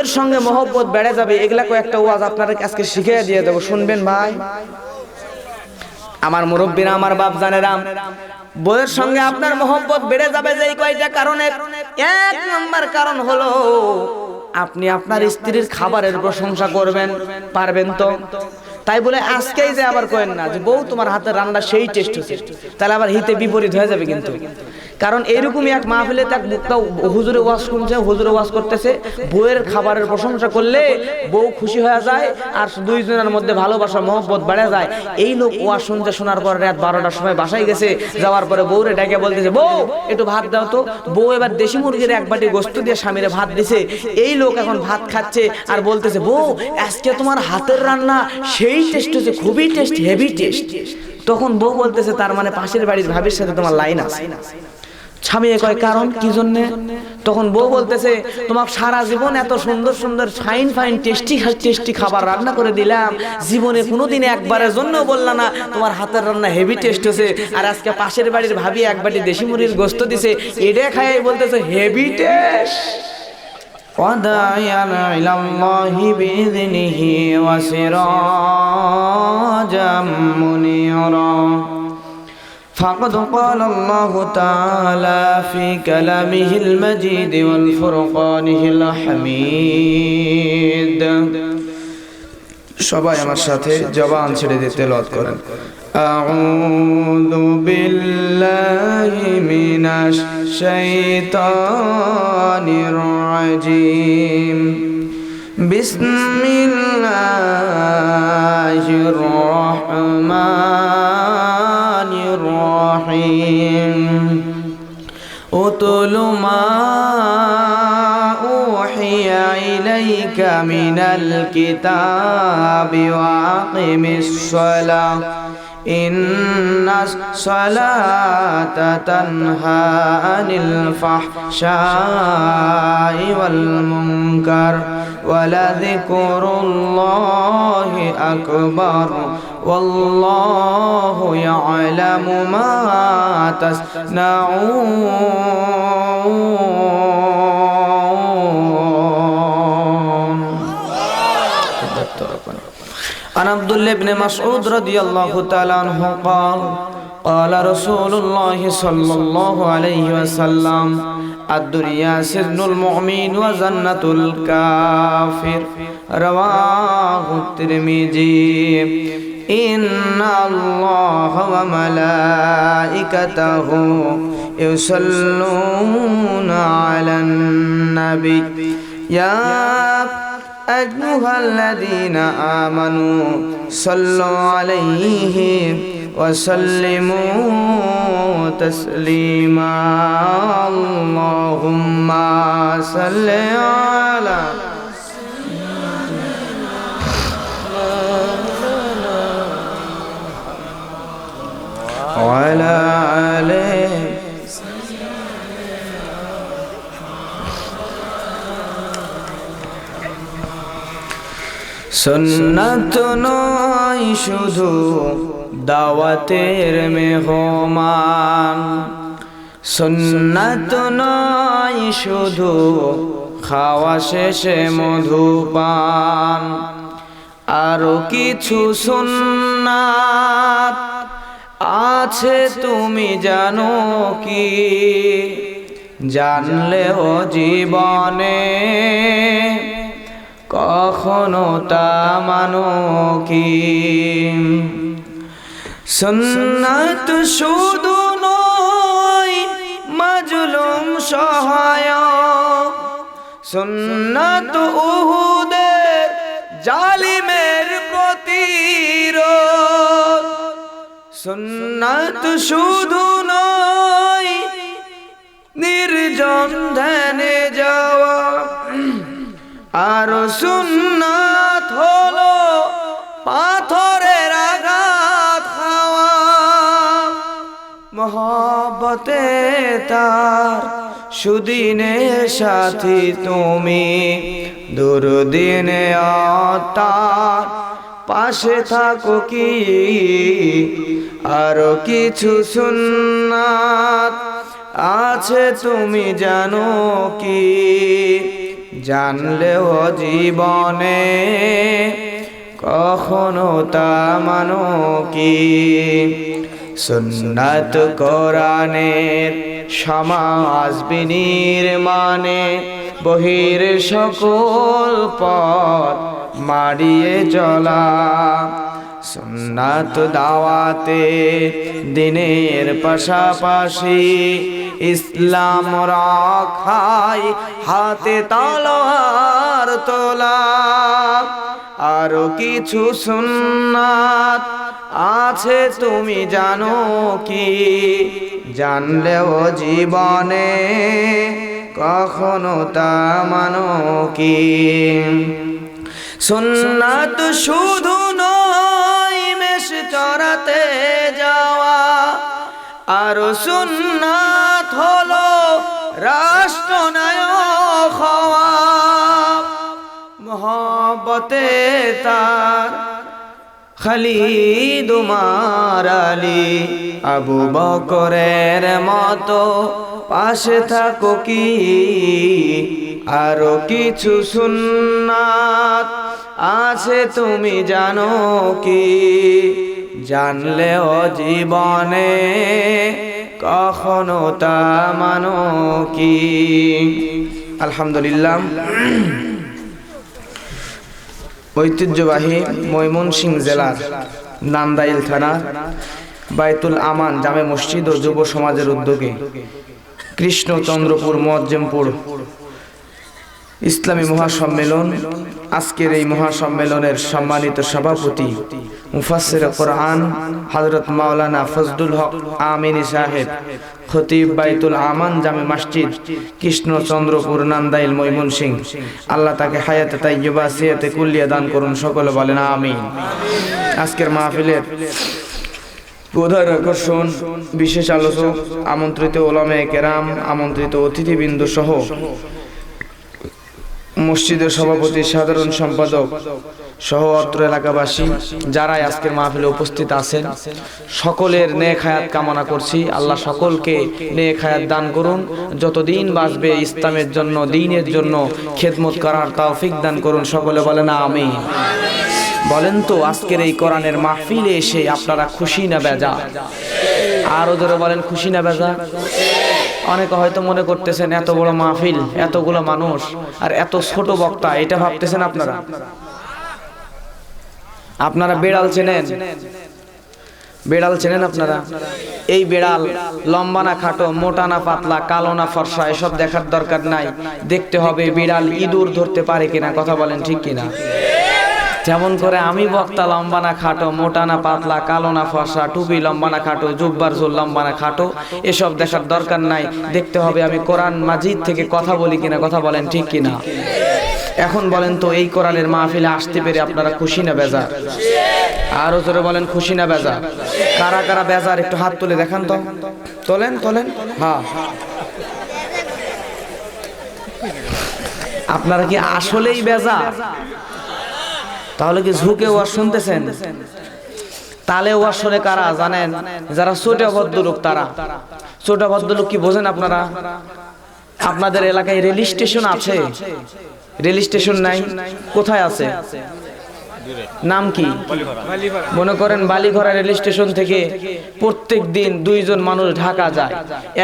এর সঙ্গে মহব্বত বেড়ে যাবে। এগুলা কয়েকটা ওয়াজ আপনারা আজকে শিখিয়ে দিয়ে দেবো, শুনবেন ভাই। আমার মুরব্বীরা, আমার বাপ জানেরা, বউয়ের সঙ্গে আপনার মহব্বত বেড়ে যাবে যে কয়টা কারণে। এক নাম্বার কারণ হলো আপনি আপনার স্ত্রীর খাবারের প্রশংসা করবেন, পারবেন তো? তাই বলে আজকেই যে আবার করেন না যে বউ তোমার হাতের রান্না সেই টেস্ট হচ্ছে, তাহলে আবার হিতে বিপরীত হয়ে যাবে কিন্তু। কারণ এরকমই এক মাহফিলে হুজুরে ওয়াজ শুনছে, হুজুরে ওয়াজ করতেছে, বউয়ের খাবারের প্রশংসা করলে বউ খুশি হয়ে যায় আর দুইজনের মধ্যে ভালোবাসা মহব্বত বেড়ে যায়। এই লোক ওয়াজ শুনতে শোনার পর রাত 12টার সময় বাসায় গেছে, যাওয়ার পরে বউরে ডেকে বলতেছে বউ একটু ভাত দাও তো। বউ এবার দেশি মুরগির এক বাটি গোস্ত দিয়ে স্বামীরে ভাত দিছে। এই লোক এখন ভাত খাচ্ছে আর বলতেছে বউ আজকে তোমার হাতের রান্না সেই টেস্ট হচ্ছে, খুবই টেস্ট, হেভি টেস্ট। তখন বউ বলতেছে তার মানে পাশের বাড়ির ভাবির সাথে তোমার লাইন আছে। স্বামী কয় কারণ কি জন্যে? তখন বউ বলতেছে তোমাকে সারা জীবন এত সুন্দর সুন্দর ফাইন ফাইন টেস্টি টেস্টি খাবার রান্না করে দিলাম, জীবনে কোনোদিন একবারের জন্য বললা না তোমার হাতের রান্না হেভি টেস্ট হচ্ছে, আর আজকে পাশের বাড়ির ভাবি এক বাটি দেশি মুরগির গোস্ত দিছে, এটা খাই বলতেছে হেভি টেস্ট। وداعيا إلى الله بإذنه وسراجا منيرا فقد قال الله تعالى في كلامه المجيد والفرقانه الحميد সবাই আমার সাথে জবান ছেড়ে দিয়ে তেলাওয়াত করেন। আউযু বিল্লাহি মিনাশ শাইতানির রাজিম বিসমিল্লাহির রহমানির রহিম উতলু মা إليك من الكتاب وأقم الصلاة إن الصلاة تنهى عن الفحشاء والمنكر ولذكر الله أكبر والله يعلم ما تصنعون. عن عبد الله بن مسعود رضي الله تعالى عنه قال قال رسول الله صلى الله عليه وسلم الدنيا سجن المؤمن وجنة الكافر رواه الترمذي. إن الله وملائكته يصلون على النبي يا أيها الذين آمنوا صلوا عليه وسلموا تسليما. اللهم صل على وعلى آله সুন্নাত নয় শুধু দাওয়াতের মেহমান, সুন্নাত নয় শুধু খাওয়া শেষে মধুপান, আরো কিছু সুন্নাত আছে তুমি জানো কি? জানলেও জীবনে কখনো তা মানো কি? সুন্নাত শুধু নয় মাজলুম সহায়ক, সুন্নাত উহুদের জালিমের প্রতিরোধ, সুন্নাত শুধু নয় নির্জন ধ্যানে যাওয়া, আর সুন্নাত হলো পাথরের আঘাত খাওয়া। মহব্বতে তার সুদিনের সাথী তুমি, দুর্দিনে তার পাশে থাকো কি? আরো কিছু সুন্নাত আছে তুমি জানো কি? জানলেও জীবনে কখনো তা মানো কি সুন্নাত কোরআনের সমাজ বিনির্মাণে বহির সকল পথ মারিয়ে চলা সুন্নাত দাওয়াতে দিনের পাশাপাশি ইসলাম রাখাই হাতে তলোয়ার তোলা আরো কিছু সুন্নাত আছে তুমি জানো কি জানলেও জীবনে কখনো তা মানো কি সুন্নাত শুধু নয় মেষ চরাতে যাওয়া আরো সুন্নাত হলো রাষ্ট্রনায়ক হওয়া মোহব্বতে তার খালিদ উমর আলী আবু বকরের মতো পাশে থাকো কি আরো কিছু সুন্নাত আছে তুমি জানো কি জানলেও জীবনে কখনো তা মানো কি আলহামদুলিল্লাহ ঐতিহ্যবাহী ময়মনসিংহ জেলার নান্দাইল থানা বাইতুল আমান জামে মসজিদ ও যুব সমাজের উদ্যোগে কৃষ্ণচন্দ্রপুর মুয়াজ্জমপুর ইসলামী মহাসম্মেলন আজকের এই মহাসম্মেলনের সম্মানিত সভাপতি মুফাসসির কোরআন হযরত মাওলানা ফজলুল হক আমিনী সাহেব খতিব বাইতুল আমান জামে মসজিদ কৃষ্ণচন্দ্রপুর নান্দাইল ময়মনসিংহ আল্লাহ তাকে হায়াতে তাইয়্যিবা সিয়াতে কুল্লিয়া দান করুন সকলে বলেন আমিন আজকের মাহফিলের প্রধান আকর্ষণ বিশেষ আলোচক আমন্ত্রিত উলামায়ে কেরাম আমন্ত্রিত অতিথিবৃন্দ সহ মসজিদের সভাপতি সাধারণ সম্পাদক সহ অত্র এলাকাবাসী যারা আজকের মাহফিলে উপস্থিত আছেন সকলের নেক হায়াত কামনা করছি আল্লাহ সকলকে নেক হায়াত দান করুন যতদিন বাঁচবে ইসলামের জন্য দ্বীনের জন্য খেদমত করার তৌফিক দান করুন সকলে বলেন আমিন বলেন তো আজকের এই কোরআনের মাহফিলে এসে আপনারা খুশি না বেজার আরো জোরে বলেন খুশি না বেজার অনেকে হয়তো মনে করতেছেন এত বড় মাহফিল এতগুলো মানুষ আর এত ছোট বক্তা এটা ভাবতেছেন আপনারা আপনারা বেড়াল চেনেন বেড়াল চেনেন আপনারা এই বেড়াল লম্বা না খাটো মোটা না পাতলা কালো না ফর্সা এসব দেখার দরকার নাই দেখতে হবে বিড়াল ইঁদুর ধরতে পারে কিনা কথা বলেন ঠিক কিনা যেমন করে আমি বক্তা লম্বা না খাটো মোটা না পাতলা কালো না ফর্সা টুপি লম্বা না খাটো জুব্বার ঝোল লম্বা না খাটো এসব দেখার দরকার নাই দেখতে হবে আমি কোরআন মাজিদ থেকে কথা বলি কিনা কথা বলেন ঠিক কিনা এখন বলেন তো এই কোরআনের মাহফিলে আসতে পেরে আপনারা খুশি না বেজার আরো জোরে বলেন খুশি না বেজার কারা কারা বেজার একটু হাত তুলে দেখান তো তোলেন তোলেন হ্যাঁ আপনারা কি আসলেই বেজার তাহলে কি ঝুঁকে ওয়াজ শুনতেছেন তালে ওয়াজ শুনে কারা জানেন যারা ছোট ভদ্রলোক তারা ছোট ভদ্রলোক কি বোঝেন আপনারা আপনাদের এলাকায় রেল স্টেশন আছে রেল স্টেশন নাই কোথায় আছে নাম কি মনে করেন বালিঘরা রেল স্টেশন থেকে প্রত্যেক দিন দুইজন মানুষ ঢাকা যায়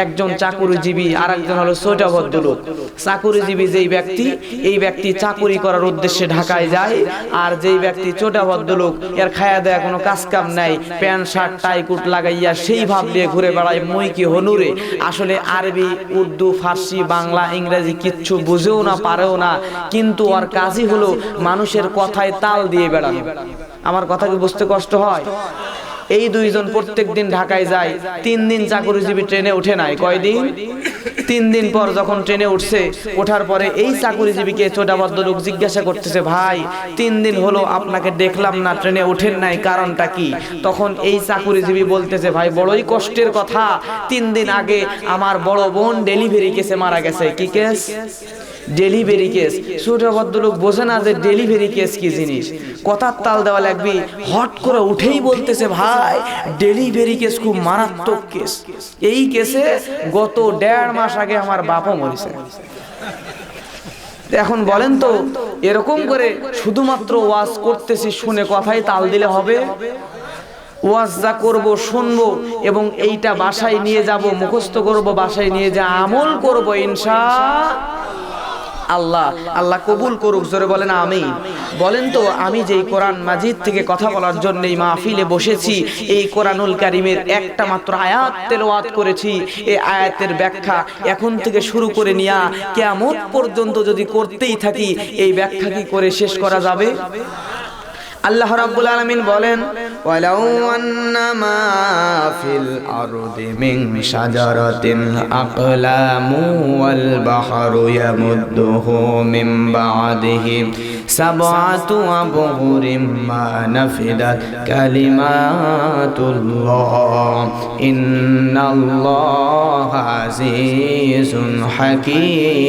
একজন চাকুরিজীবী আর একজন হলো ছোটা ভদ্রলোক চাকুরিজীবী যেই ব্যক্তি এই ব্যক্তি চাকুরি করার উদ্দেশ্যে ঢাকায় যায় আর যেই ব্যক্তি ছোটা ভদ্রলোক এর খায়া দেয়া কোনো কাজ কাম নাই প্যান্ট শার্ট টাই কুট লাগাইয়া সেই ভাব দিয়ে ঘুরে বেড়ায় মই কি হনুরে আসলে আরবি উর্দু ফার্সি বাংলা ইংরেজি কিচ্ছু বুঝেও না পারেও না কিন্তু ওর কাজই হলো মানুষের কথায় তাল দিয়ে বেড়ানো আমার কথা কি বুঝতে কষ্ট হয় এই দুইজন প্রত্যেক দিন ঢাকায় যায় 3 দিন চাকুরিজীবী ট্রেনে ওঠে নাই কয়দিন 3 দিন পর যখন ট্রেনে উঠছে ওঠার পরে এই চাকুরিজীবীকে ছোটা ভদ্রলোক জিজ্ঞাসা করতেছে ভাই 3 দিন হলো আপনাকে দেখলাম না ট্রেনে ওঠেন নাই কারণটা কি তখন এই চাকুরিজীবী বলতেছে ভাই বড়ই কষ্টের কথা 3 দিন আগে আমার বড় বোন ডেলিভারি কেসে মারা গেছে কি কেস ডেলিভারি কেস ছোট ভদ্রলোক বোঝে না যে ডেলিভারি কেস কি জিনিস কথার তাল দেওয়া লাগবে হট করে উঠেই বলতেছে ভাই ডেলিভারি কেস খুব মারাত্মক কেস এই কেসে গত 1.5 মাস আগে আমার বাবা মরেছে এখন বলেন তো এরকম করে শুধুমাত্র ওয়াজ করতেছি শুনে কথাই তাল দিলে হবে? ওয়াজ যা করবো শুনবো এবং এইটা বাসায় নিয়ে যাব, মুখস্থ করব, বাসায় নিয়ে যা আমল করব ইনশাআল্লাহ। আল্লাহ কবুল করুক, জোরে বলেন আমিন। বলেন তো আমি যেই কোরআন মাজিদ থেকে কথা বলার জন্য এই মাহফিলে বসেছি, এই কোরআনুল কারীমের একটা মাত্র আয়াত তেলাওয়াত করেছি, এই আয়াতের ব্যাখ্যা এখন থেকে শুরু করে নিয়া কিয়ামত পর্যন্ত যদি করতেই থাকি, এই ব্যাখ্যা কি করে শেষ করা যাবে? আল্লাহ রাব্বুল আলামিন বলেন, ওয়ালাউ আন্নামা ফিল আরদি মিন শাজারাতিন আকলামু ওয়াল বাহরু ইয়ামুদ্দুহু মিন বা'দিহি সাবআতু আবহুরিম মা নাফিদাত কালিমাতুল্লাহ ইন্নাল্লাহা আজিজুন হাকীম।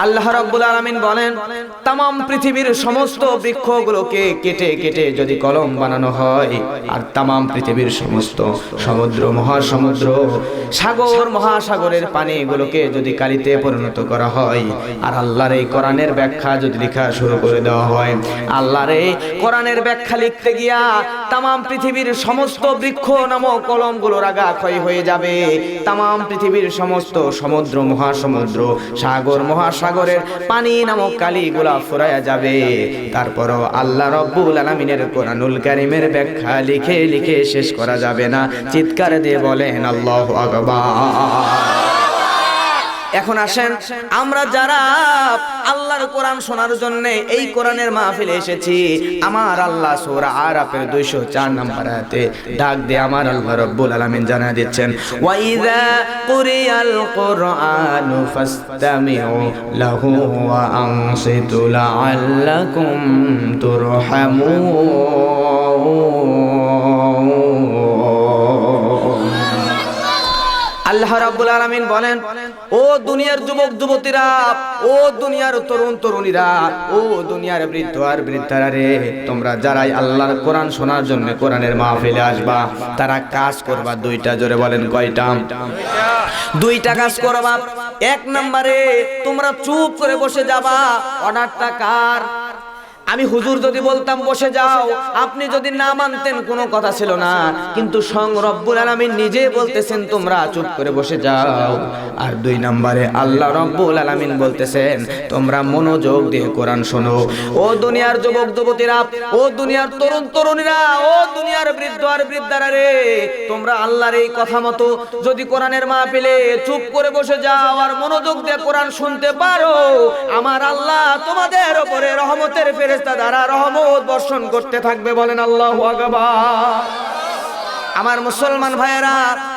আল্লাহ রাব্বুল আলামিন বলেন, तमाम পৃথিবীর সমস্ত বৃক্ষগুলোকে কেটে কেটে যদি কলম বানানো হয়, আর तमाम পৃথিবীর সমস্ত সমুদ্র মহাসমুদ্র সাগর মহাসাগরের পানিগুলোকে যদি কালিতে পরিণত করা হয়, আর আল্লাহর এই কোরআনের ব্যাখ্যা যদি লেখা শুরু করে দেওয়া হয়, আল্লাহর এই কোরআনের ব্যাখ্যা লিখতে গিয়া तमाम পৃথিবীর সমস্ত বৃক্ষ নামক কলমগুলো রাগা ক্ষয় হয়ে যাবে। तमाम পৃথিবীর সমস্ত সমুদ্র মহাসমুদ্র সাগর মহাসাগরের পানি নামক কালিগুলা ফুরায়া যাবে। তারপরও আল্লাহ রব্বুল আলামিনের কোরআনুল কারীমের ব্যাখ্যা লিখে লিখে শেষ করা যাবে না। চিৎকার দিয়ে বলেন আল্লাহু আকবার। এখন আসেন, আমরা যারা আল্লাহর কোরআন শোনার জন্য এই কোরআনের মাহফিলে এসেছি, আমার আল্লাহ সূরা আরাফের 204 নম্বর আয়াতে ডাক দিয়ে আমার আল্লাহ রাব্বুল আলামিন জানায় দিচ্ছেন, ওয়া ইযা কুরিয়াল কুরআনু ফাসতামিউ লাহু ওয়া আনসিতু লাআল্লাকুম তুরহামুন। আল্লাহ রাব্বুল আলামিন বলেন, ও দুনিয়ার যুবক যুবতীরা, ও দুনিয়ার তরুণ তরুণীরা, ও দুনিয়ার বৃদ্ধ আর বৃদ্ধারা রে, তোমরা যারাই আল্লাহর কোরআন শোনার জন্য কোরআনের মাহফিলে আসবা, তারা কাজ করবা দুইটা। জোরে বলেন কয়টা? দুইটা কাজ করবা। এক নম্বরে তোমরা চুপ করে বসে যাবা। অর্ডারটা কার? আমি হুজুর যদি বলতাম বসে যাও, আপনি যদি না মানতেন কোনো কথা ছিল না, কিন্তু স্বয়ং রব্বুল আলামিন নিজে বলতেছেন তোমরা চুপ করে বসে যাও। আর দুই নম্বরে আল্লাহ রব্বুল আলামিন বলতেছেন তোমরা মনোযোগ দিয়ে কোরআন শোনো। ও দুনিয়ার যুবক যুবতীরা, ও দুনিয়ার তরুণ তরুণীরা, ও দুনিয়ার বৃদ্ধ আর বৃদ্ধারা রে, তোমরা আল্লাহর এই কথা মতো যদি কোরআনের মাহফিলে চুপ করে বসে যাও আর মনোযোগ দিয়ে কোরআন শুনতে পারো, আমার আল্লাহ তোমাদের উপরে রহমতের ফেরেশতা দ্বারা রহমত বর্ষণ করতে থাকবে। বলেন আল্লাহু আকবার। আমার মুসলমান ভাইয়েরা,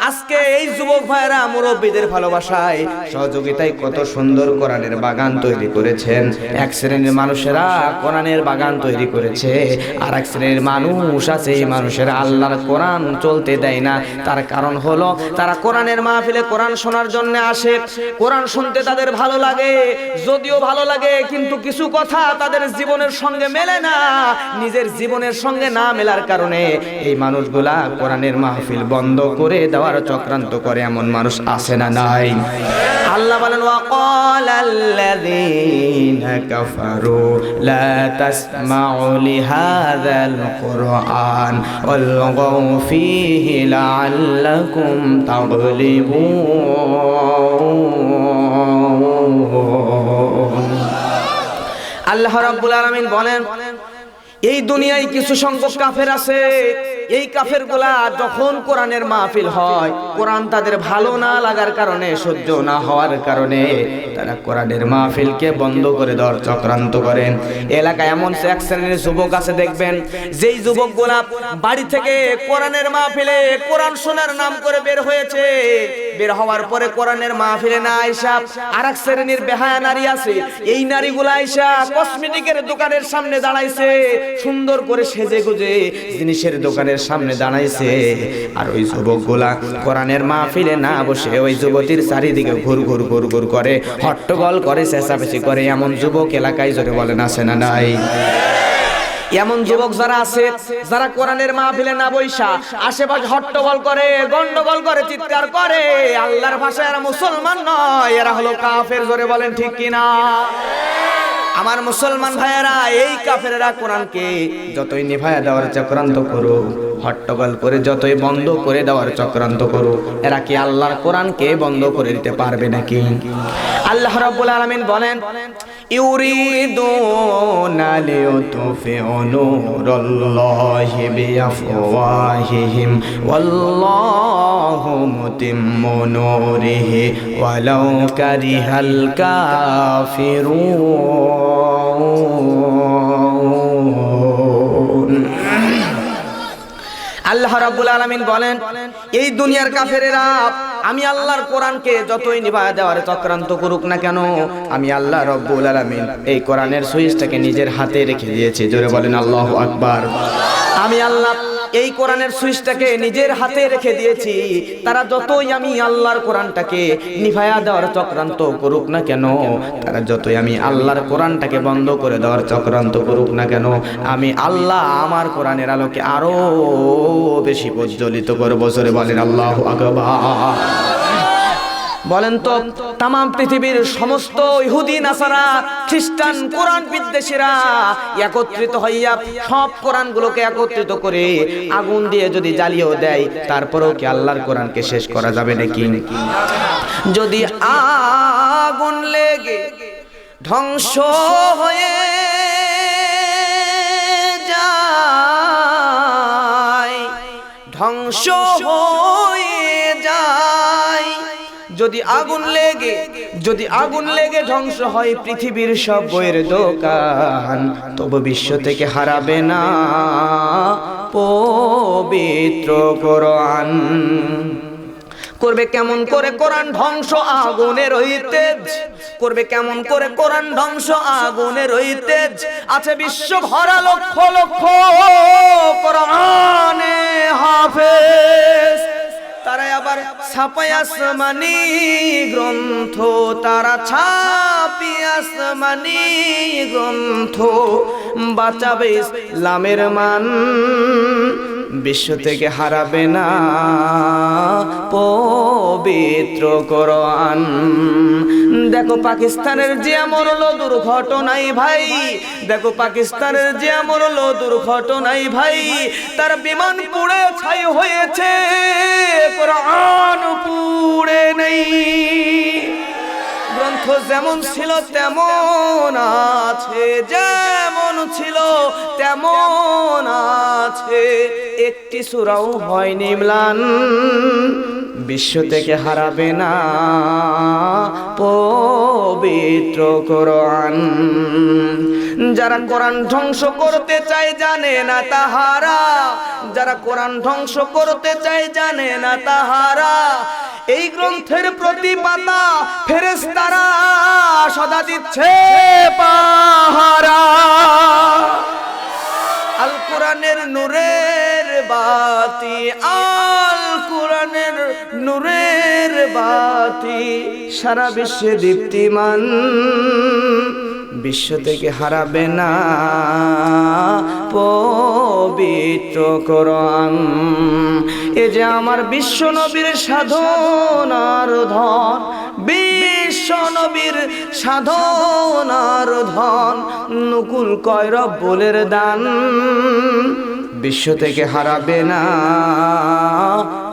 আজকে এই যুবক ভাইয়েরা মুরব্বীদের ভালোবাসায় সহযোগিতায় কত সুন্দর কোরআনের বাগান তৈরি করেছেন। এক শ্রেণীর মানুষেরা কোরআনের বাগান তৈরি করেছে, আর এক শ্রেণীর মানুষ আছে, এই মানুষেরা আল্লাহর কোরআন চলতে দেয় না। তার কারণ হলো তারা কোরআনের মাহফিলে কোরআন শোনার জন্য আসে, কোরআন শুনতে তাদের ভালো লাগে, যদিও ভালো লাগে কিন্তু কিছু কথা তাদের জীবনের সঙ্গে মেলে না। নিজের জীবনের সঙ্গে না মেলার কারণে এই মানুষগুলা কোরআনের মাহফিল বন্ধ করে দেওয়ার চক্রান্ত করে, এমন মানুষ আছে না নাই? আল্লাহ বলেন, ওয়াকালাল্লাযীনা কাফারু লা তাসমাউ লিহাযাল কুরআন ওয়ালগাউ ফীহি লাআল্লাকুম তাগলিবুন। আল্লাহ রাব্বুল আলামিন বলেন, এই দুনিয়ায় কিছু সংখ্যক কাফের আছে, এই কাফেরগুলা যখন কোরআনের মাহফিল হয়, কোরআন তাদের ভালো না লাগার কারণে, সহ্য না হওয়ার কারণে তারা কোরআনের মাহফিলকে বন্ধ করে দেওয়ার চক্রান্ত করেন। এলাকায় এমন এক শ্রেণীর যুবক আছে, দেখবেন যেই যুবকগুলা বাড়ি থেকে কোরআনের মাহফিলে কোরআন শোনার নাম করে বের হয়েছে, বের হওয়ার পরে কোরআনের মাহফিলে না আইসা আরেক শ্রেণীর বেহায়া নারী আছে, এই নারীগুলা আইসা কসমেটিকের দোকানের সামনে দাঁড়াইছে, সুন্দর করে সেজে গুজে জিনিসের দোকানের সামনে দাঁড়াইছে। আর ওই যুবকগুলা কোরআনের মাহফিলে না বসে ওই যুবতীর চারিদিকে ঘুর ঘুর ঘুর ঘুর করে, হট্টগোল করে, চেঁচামেচি করে। এমন যুবক এলাকায় জোরে বলেন আছে না নাই? এমন যুবক যারা আছে, যারা কোরআনের মাহফিলে না বইসা আশেপাশে হট্টগোল করে, গন্ডগোল করে, চিৎকার করে, আল্লাহর ভাষায় এরা মুসলমান নয়, এরা হলো কাফের। জোরে বলেন ঠিক কিনা? আমার মুসলমান ভাইয়েরা, এই কাফেররা কোরআনকে যতই নিভায়া দেওয়ার চক্রান্ত করুক, হট্টগোল করে যতই বন্ধ করে দেওয়ার চক্রান্ত করুক, এরা কি আল্লাহর কোরআনকে বন্ধ করে দিতে পারবে নাকি? আল্লাহ রাব্বুল আলামিন বলেন, ইউরিদুনা লিয়ুতফিউ নূরাল্লাহি বিআফওয়াহিহিম ওয়াল্লাহু মুতিম্মু নূরিহি ওয়ালাউ কারিহাল কাফিরুন। আল্লাহ রাব্বুল আলামিন বলেন, এই দুনিয়ার কাফেরেরা আমি আল্লাহর কোরআনকে যতই নিভায়া দেওয়ার চক্রান্ত করুক না কেন, আমি আল্লাহ রাব্বুল আলামিন এই কোরআনের সুইচটাকে নিজের হাতে রেখে দিয়েছি। জোরে বলেন আল্লাহু আকবার। আমি আল্লাহ এই কোরআনের সুইচটাকে নিজের হাতে রেখে দিয়েছি। তারা যতই আমি আল্লাহর কোরআনটাকে নিভায়া দেওয়ার চক্রান্ত করুক না কেন, তারা যতই আমি আল্লাহর কোরআনটাকে বন্ধ করে দেওয়ার চক্রান্ত করুক না কেন, আমি আল্লাহ আমার কোরআনের আলোকে আরো বেশি প্রজ্বলিত করব। জোরে বলেন আল্লাহু আকবার। বলেন তো, তাম পৃথিবীর সমস্ত ইহুদি নাসারা খ্রিস্টান কোরআন বিদ্বেষীরা একত্রিত হইয়া সব কোরআনগুলোকে একত্রিত করে আগুন দিয়ে যদি জ্বালিয়েও দেয়, তারপরেও কি আল্লাহর কোরআনকে শেষ করা যাবে নাকি? যদি আগুন লেগে ধ্বংস হয়ে যায়, ধ্বংস হয়ে যায়, যদি আগুন লেগে ধ্বংস হয় পৃথিবীর সব বইয়ের দোকান, তবু বিশ্ব থেকে হারাবে না পবিত্র কোরআন। করবে কেমন করে কোরআন ধ্বংস আগুনের হইতেজ, করবে কেমন করে কোরআন ধ্বংস আগুনের হইতেজ। আছে বিশ্ব ভরা লক্ষ লক্ষ কোরআনে হাফেজ, তারা আবার ছাপাই আসমানি গ্রন্থ, তারা ছাপি আসমানি গ্রন্থ, বাঁচাবে ইসলামের মান, বিশ্ব থেকে হারাবে না পবিত্র কোরআন। দেখো পাকিস্তানের যে মরলো দুর্ঘটনাই ভাই, দেখো পাকিস্তানের যে মরলো দুর্ঘটনাই ভাই, তার বিমান পুড়ে ছাই হয়েছে, কোরআন পুড়ে নেই। গ্রন্থ যেমন ছিল তেমন আছে, যেমন ছিল তেমন আছে, একটি সূরাও হয়নি ম্লান, বিশ্ব থেকে হারাবে না পবিত্র কোরআন। যারা কোরআন ধ্বংস করতে চায় জানে না তাহারা, যারা কোরআন ধ্বংস করতে চায় জানে না তাহারা, এই গ্রন্থের প্রতি পাতা ফেরেশতারা সদা দিচ্ছে পাহারা। আল কোরআনের নূরের বাতি, আল কোরআনের নূরের বাতি সারা বিশ্বে দীপ্তিমান, বিশ্ব থেকে হারাবে না পবিত্র কোরআন। এ যে আমার বিশ্ব নবীর সাধনার ধন, বিশ্ব নবীর সাধনার ধন, নকুল কয় রব্বুলের দান, বিশ্ব থেকে হারাবে না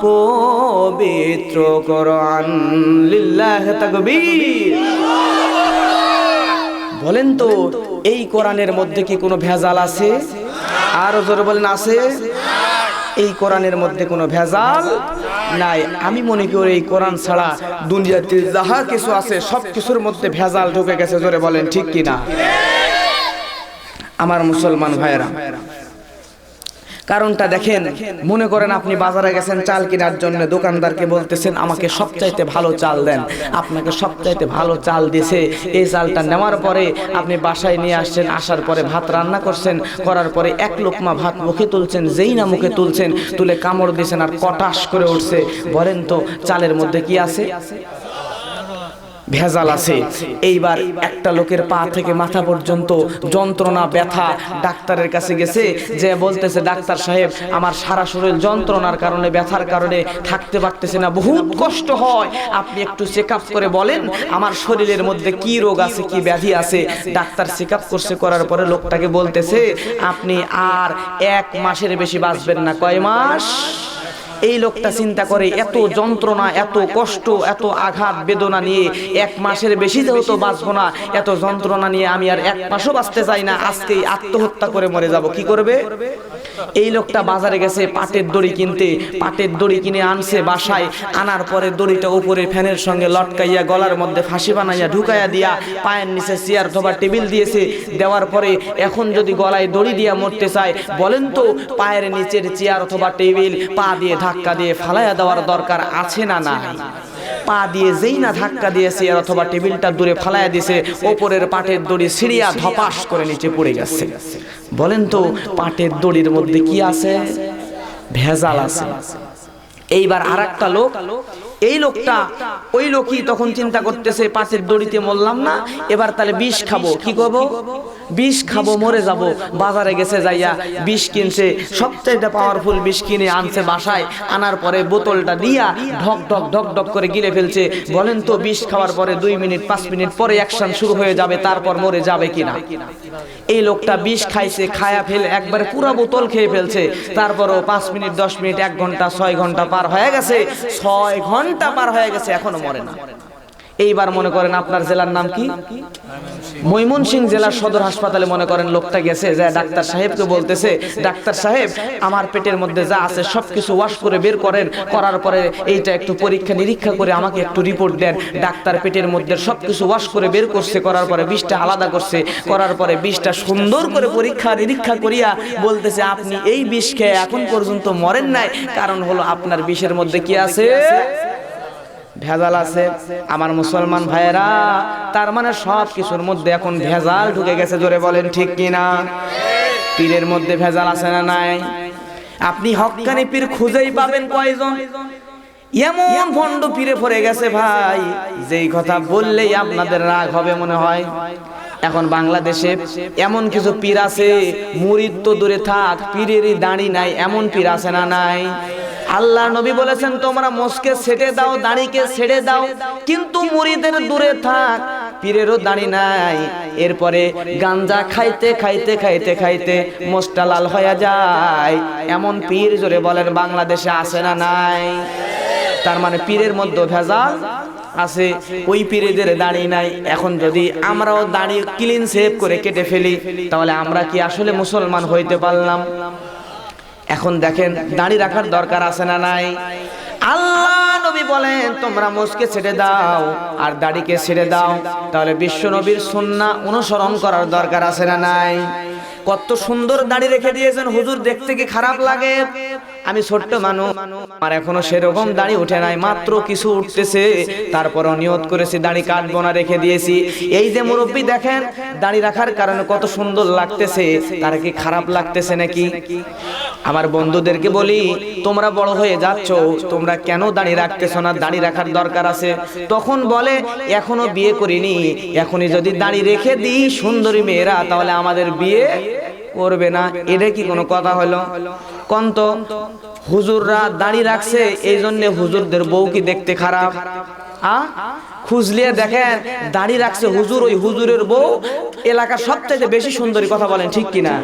পবিত্র কোরআন। লিল্লাহি তাকবীর। বলেন তো, এই কোরআনের মধ্যে কি কোনো ভেজাল আছে? আর জোরে বলেন আছে? এই কোরআনের মধ্যে কোনো ভেজাল নাই। আমি মনে করি এই কোরআন ছাড়া দুনিয়াতে যাহা কিছু আছে সব কিছুর মধ্যে ভেজাল ঢুকে গেছে। জোরে বলেন ঠিক কিনা? আমার মুসলমান ভাইয়েরা, কারণটা দেখেন, মনে করেন আপনি বাজারে গেছেন চাল কেনার জন্য, দোকানদারকে বলতেছেন আমাকে সবচাইতে ভালো চাল দেন, আপনাকে সবচাইতে ভালো চাল দিয়েছে, এই চালটা নেওয়ার পরে আপনি বাসায় নিয়ে আসছেন, আসার পরে ভাত রান্না করছেন, করার পরে এক লোকমা ভাত মুখে তুলছেন, যেই না মুখে তুলছেন তুলে কামড় দিয়েছেন আর কটাস করে উঠছে। বলেন তো চালের মধ্যে কি আছে? ভেজাল আছে। এইবার একটা লোকের পা থেকে মাথা পর্যন্ত যন্ত্রণা ব্যথা, ডাক্তারের কাছে গেছে, যে বলতেছে ডাক্তার সাহেব আমার সারা শরীর যন্ত্রণার কারণে ব্যথার কারণে থাকতে পারতেছে না, বহুত কষ্ট হয়, আপনি একটু চেক আপ করে বলেন আমার শরীরের মধ্যে কি রোগ আছে কি ব্যাধি আছে। ডাক্তার চেক আপ করছে, করার পরে লোকটাকে বলতেছে আপনি আর 1 মাসের বেশি বাঁচবেন না। কয় মাস? এই লোকটা চিন্তা করে এত যন্ত্রণা, এত কষ্ট, এত আঘাত বেদনা নিয়ে 1 মাসের বেশি যেহেতু বাঁচবো না, এত যন্ত্রণা নিয়ে আমি আর 1 মাসও বাঁচতে চাই না, আজকেই আত্মহত্যা করে মরে যাব। কি করবে? এই লোকটা বাজারে গেছে পাটের দড়ি কিনতে, পাটের দড়ি কিনে আনছে বাসায়, আনার পরে দড়িটা উপরে ফ্যানের সঙ্গে লটকাইয়া গলার মধ্যে ফাঁসি বানাইয়া ঢুকাইয়া দিয়া পায়ের নিচে চেয়ার অথবা টেবিল দিয়েছে। দেওয়ার পরে এখন যদি গলায় দড়ি দিয়া মরতে চায়, বলেন তো পায়ের নিচের চেয়ার অথবা টেবিল পা দিয়ে ধাক্কা দিয়ে ফালাইয়া দেওয়ার দরকার আছে না নাই? পা দিয়ে যেই না ধাক্কা দিয়ে চেয়ার অথবা টেবিলটা দূরে ফালাইয়া দিছে, ওপরের পাটের দড়ি ছিঁড়িয়া ধপাস করে নিচে পড়ে গেছে। বলেন তো পাটের দড়ির মধ্যে কি আছে? ভেজাল আছে। এইবার আরেকটা লোক, এই লোকটা ওই লোকই তখন চিন্তা করতেছে পাটের দড়িতে মরলাম না, এবার তাহলে বিষ খাবো। কি করবো? বিষ খাবো, মরে যাব। বাজারে গেছে, যাইয়া বিষ কিনছে, সবচেয়ে পাওয়ারফুল বিষ কিনে আনছে বাসায়, আনার পরে বোতলটা দিয়া ঢক ঢক ঢক ঢক করে গিলে ফেলছে। বলেন তো বিষ খাওয়ার পরে 2 মিনিট 5 মিনিট পরে অ্যাকশন শুরু হয়ে যাবে, তারপর মরে যাবে কিনা? এই লোকটা বিষ খাইছে, খায়া ফেলে একবারে পুরো বোতল খেয়ে ফেলছে। তারপরও 5 মিনিট 10 মিনিট 1 ঘন্টা 6 ঘন্টা পার হয়ে গেছে, 6 ঘন্টা পার হয়ে গেছে, এখনো মরে না। এইবার মনে করেন আপনার জেলার নাম কি? ময়মনসিংহ জেলার সদর হাসপাতালে মনে করেন লোকটা গেছে, যে ডাক্তার সাহেবকে বলতেছে ডাক্তার সাহেব আমার পেটের মধ্যে যা আছে সবকিছু ওয়াশ করে বের করেন, করার পরে এইটা একটু পরীক্ষা নিরীক্ষা করে আমাকে একটু রিপোর্ট দেন। ডাক্তার পেটের মধ্যে সবকিছু ওয়াশ করে বের করছে, করার পরে বিষটা আলাদা করছে, করার পরে বিষটা সুন্দর করে পরীক্ষা নিরীক্ষা করিয়া বলতেছে আপনি এই বিষ খেয়ে এখন পর্যন্ত মরেন নাই, কারণ হলো আপনার বিষের মধ্যে কি আছে? ভেজাল আছে। আমার মুসলমান ভাইয়েরা, তার মানে সব কিছুর মধ্যে এখন ভেজাল ঢুকে গেছে। জোরে বলেন ঠিক কিনা? পীরের মধ্যে ভেজাল আছে না নাই? আপনি হক্কানি পীর খুঁজেই পাবেন কয়জন? এমন ভণ্ড পীরে পড়ে গেছে ভাই, যেই কথা বললেই আপনাদের রাগ হবে মনে হয়। এখন বাংলাদেশে এমন কিছু পীর আছে, মুরিদ তো দূরে থাক, পীরেরই দাড়ি নাই, এমন পীর আছে না নাই? আল্লাহ নবী বলেছেন তোমরা মোষকে ছেড়ে দাও, দাড়িকে ছেড়ে দাও, কিন্তু মুরিদের দূরে থাক, পীরেরও দাড়ি নাই। এরপরে গাঞ্জা খাইতে খাইতে খাইতে খাইতে মোষটা লাল হয়ে যায়, এমন পীর জোরে বলেন বাংলাদেশে আছে না নাই? তার মানে পীরের মধ্যে ভেজাল আছে, ওই পীরেদের দাড়ি নাই। এখন যদি আমরাও দাড়ি ক্লিন শেভ করে কেটে ফেলি, তাহলে আমরা কি আসলে মুসলমান হইতে পারলাম? এখন দেখেন দাড়ি রাখার দরকার আছে না নাই? আল্লাহ নবী বলেন তোমরা মোষকে ছেড়ে দাও আর দাড়িকে ছেড়ে দাও, তাহলে বিশ্ব নবীর সুন্নাহ অনুসরণ করার দরকার আছে না নাই? কত সুন্দর দাড়ি রেখে দিয়েছেন হুজুর, দেখতে কি খারাপ লাগে? আমি ছোট্ট মানুষ, আমার এখনো সেরকম দাড়ি উঠে নাই, মাত্র কিছু উঠতেছে, তারপরও নিয়ত করেছি দাড়ি কাটবো না, রেখে দিয়েছি। এই যে মুরব্বী দেখেন দাড়ি রাখার কারণে কত সুন্দর লাগতেছে, তার কি খারাপ লাগতেছে নাকি? আমার বন্ধুদেরকে বলি তোমরা বড় হয়ে যাচ্ছ, তোমরা কেন দাড়ি রাখতেছ না? দাড়ি রাখার দরকার আছে। তখন বলে এখনো বিয়ে করিনি, এখনই যদি দাড়ি রেখে দিই সুন্দরী মেয়েরা, তাহলে আমাদের বিয়ে করবে না। এটা কি কোনো কথা হলো? কন্ত হুজুররা দাড়ি রাখছে এই জন্য হুজুরদের বউ কি দেখতে খারাপ? খুঁজলিয়ে দেখেন দাড়ি রাখছে হুজুর, ওই হুজুরের বউ এলাকার সবচাইতে বেশি সুন্দরী, কথা বলেন ঠিক কিনা?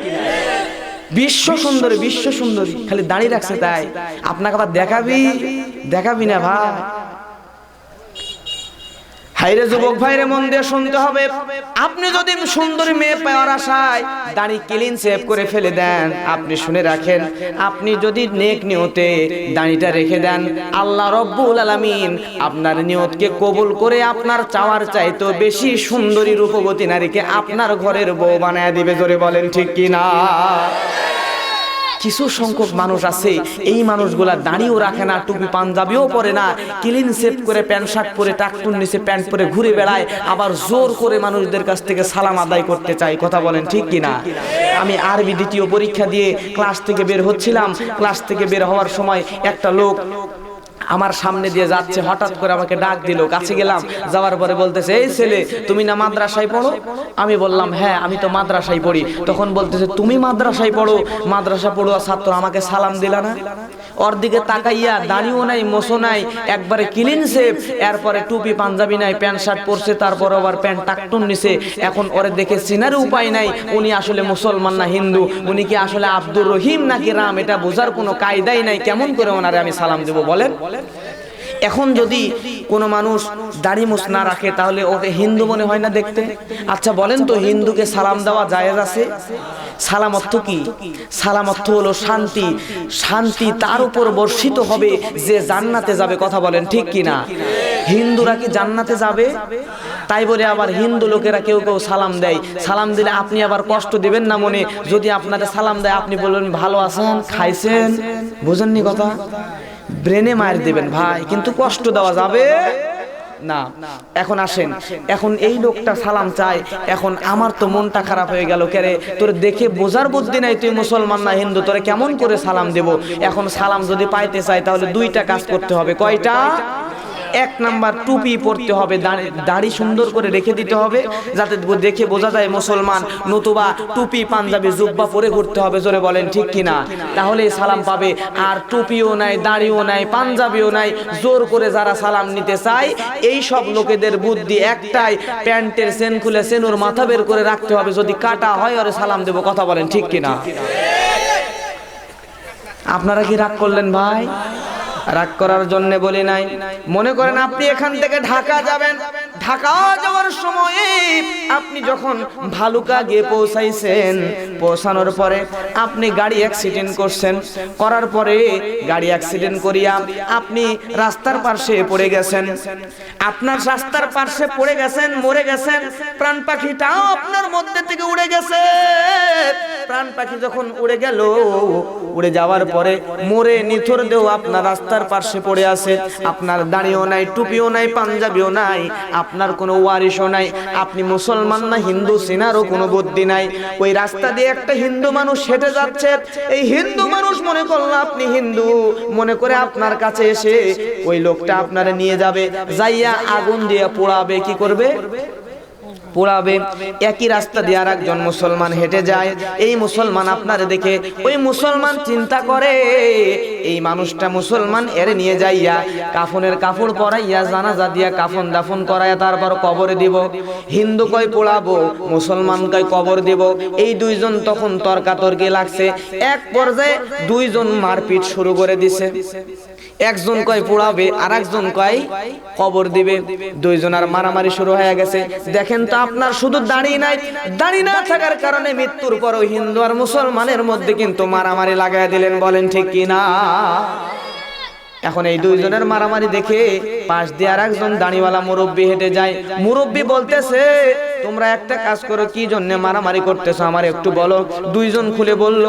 বিশ্ব সুন্দরী, বিশ্ব সুন্দরী, খালি দাড়ি রাখছে তাই। আপনাকে আবার দেখাবি না ভাই? হাইরে যুবক ভাইরে, মন দিয়ে শুনতে হবে। আপনি যদি সুন্দরী মেয়ে পাওয়ার আশায় দাড়ি ক্লিন শেভ করে ফেলে দেন, আপনি শুনে রাখেন, আপনি যদি নেক নিয়তে দাড়িটা রেখে দেন, আল্লাহ রব্বুল আলামিন আপনার নিয়তকে কবুল করে আপনার চাওয়ার চাইতো বেশি সুন্দরী রূপবতী নারীকে আপনার ঘরের বউ বানায় দিবে। জোরে বলেন ঠিক কিনা? কিছু সংখ্যক মানুষ আছে, এই মানুষগুলা দাড়িও রাখে না, টুপি পাঞ্জাবিও পরে না, ক্লিন শেভ করে প্যান্ট শার্ট পরে টাকটুন নিচে প্যান্ট পরে ঘুরে বেড়ায়, আবার জোর করে মানুষদের কাছ থেকে সালাম আদায় করতে চায়। কথা বলেন ঠিক কিনা? আমি আরবি দ্বিতীয় পরীক্ষা দিয়ে ক্লাস থেকে বের হচ্ছিলাম, ক্লাস থেকে বের হওয়ার সময় একটা লোক আমার সামনে দিয়ে যাচ্ছে, হঠাৎ করে আমাকে ডাক দিল, কাছে গেলাম, যাওয়ার পরে বলতেছে, এই ছেলে তুমি না মাদ্রাসায় পড়ো? আমি বললাম হ্যাঁ আমি তো মাদ্রাসায় পড়ি। তখন বলতেছে তুমি মাদ্রাসায় পড়ো, মাদ্রাসা পড়ুয়া ছাত্র আমাকে সালাম দিলা না? ওর দিকে তাকাইয়া, দাড়িও নাই মোছো নাই, একবারে ক্লিন শেভ, এরপরে টুপি পাঞ্জাবি নাই, প্যান্ট শার্ট পরছে, তারপর আবার প্যান্ট টাকটুন নিছে। এখন ওরে দেখে চিনার উপায় নাই উনি আসলে মুসলমান না হিন্দু, উনি কি আসলে আব্দুর রহিম নাকি রাম, এটা বোঝার কোনো কায়দাই নাই। কেমন করে ওনারে আমি সালাম দেব বলেন? এখন যদি কোনো মানুষ দাড়ি মুছ না রাখে তাহলে ওকে হিন্দু মনে হয় না দেখতে? আচ্ছা বলেন তো, হিন্দুকে সালাম দেওয়া জায়েজ আছে? সালাম অর্থ কি? সালাম অর্থ হলো শান্তি। শান্তি তার উপর বর্ষিত হবে যে জান্নাতে যাবে। কথা বলেন ঠিক কি না? হিন্দুরা কি জান্নাতে যাবে? তাই বলে আবার হিন্দু লোকেরা কেউ কেউ সালাম দেয়, সালাম দিলে আপনি আবার কষ্ট দিবেন না মনে? যদি আপনাদের সালাম দেয় আপনি বলবেন ভালো আছেন, খাইছেন, বুঝেননি কথা? ব্রেনে মার দিবেন ভাই, কিন্তু কষ্ট দেওয়া যাবে না। এখন আসেন, এখন এই লোকটা সালাম চায়, এখন আমার তো মনটা খারাপ হয়ে গেল, কেরে তোর দেখে বোঝার বুদ্ধি নাই তুই মুসলমান না হিন্দু, তোরে কেমন করে সালাম দেব? এখন সালাম যদি পাইতে চাই তাহলে দুইটা কাজ করতে হবে। কয়টা? এক নাম্বার, টুপি পরতে হবে, দাড়ি সুন্দর করে রেখে দিতে হবে যাতে দেখে বোঝা যায় মুসলমান, নতুবা টুপি পাঞ্জাবি জুব্বা পরে ঘুরতে হবে। জোরে বলেন ঠিক কিনা? তাহলে সালাম পাবে। আর টুপিও নাই, দাড়িও নাই, পাঞ্জাবিও নাই, জোর করে যারা সালাম নিতে চায় এই সব লোকেদের বুদ্ধি একটাই, প্যান্টের চেন খুলে চেনুর মাথা বের করে রাখতে হবে, যদি কাটা হয় ওরে সালাম দেব। কথা বলেন ঠিক কিনা? আপনারা কি রাগ করলেন ভাই? রাগ করার জন্য বলি নাই। মনে করেন আপনি এখান থেকে ঢাকা যাবেন, ঢাকা যাওয়ার সময় আপনি যখন ভালুকা গিয়ে পৌঁছাইছেন, পৌঁছানোর পরে আপনি গাড়ি অ্যাক্সিডেন্ট করছেন, করার পরে গাড়ি অ্যাক্সিডেন্ট করিয়া আপনি রাস্তার পাশে পড়ে গেছেন। আপনার রাস্তার পাশে পড়ে গেছেন, মরে গেছেন, প্রাণ পাখিটাও আপনার মধ্যে থেকে উড়ে গেছে। প্রাণ পাখি যখন উড়ে গেল, উড়ে যাওয়ার পরে মরে নিথর দেহ আপনার রাস্তার পাশে পড়ে আছে। আপনার দাড়িও নাই, টুপিও নাই, পাঞ্জাবিও নাই, আপনার কোনো ওয়ারিশও নাই, আপনি মুসলমান না হিন্দু চেনারও কোনো বুদ্ধি নাই। ওই রাস্তা দিয়ে একটা হিন্দু মানুষ হেঁটে যাচ্ছে, এই হিন্দু মানুষ মনে করলো আপনি হিন্দু, মনে করে আপনার কাছে এসে ওই লোকটা আপনারে নিয়ে যাবে, যাইয়া আগুন দিয়ে পোড়াবে। কি করবে? পোড়াবে। একই রাস্তা দিয়ে আর একজন মুসলমান হেঁটে যায়, এই মুসলমান আপনারে দেখে ওই মুসলমান চিন্তা করে এই মানুষটা মুসলমান, এর নিয়ে যাইয়া কাফনের কাপড় পরাইয়া জানাজা দিয়া কাফন দাফন করাইয়া তারপর কবরে দিব। হিন্দু কয় পোড়াবো, মুসলমান কয় কবর দিব। এই দুইজন তখন তর্কাতর্কি লাগছে, এক পর্যায়ে দুইজন মারপিট শুরু করে দিছে। একজন কয় পোড়াবে আর একজন কয় কবর দিবে। দুইজনের মারামারি শুরু হয়ে গেছে। দেখেন তো আপনার শুধু দাড়ি নাই, দাড়ি না থাকার কারণে মৃত্যুর পরও হিন্দু আর মুসলমানের মধ্যে কিন্তু মারামারি লাগাই দিলেন। বলেন ঠিক কিনা? এখন এই দুইজনের মারামারি দেখে পাশ দিয়ে আর একজন দাড়িওয়ালা মুরব্বী হেঁটে যায়। মুরব্বী বলতেছে, তোমরা একটা কাজ করো, কি জন্য মারামারি করতেছো আমার একটু বলো। দুইজন খুলে বলল,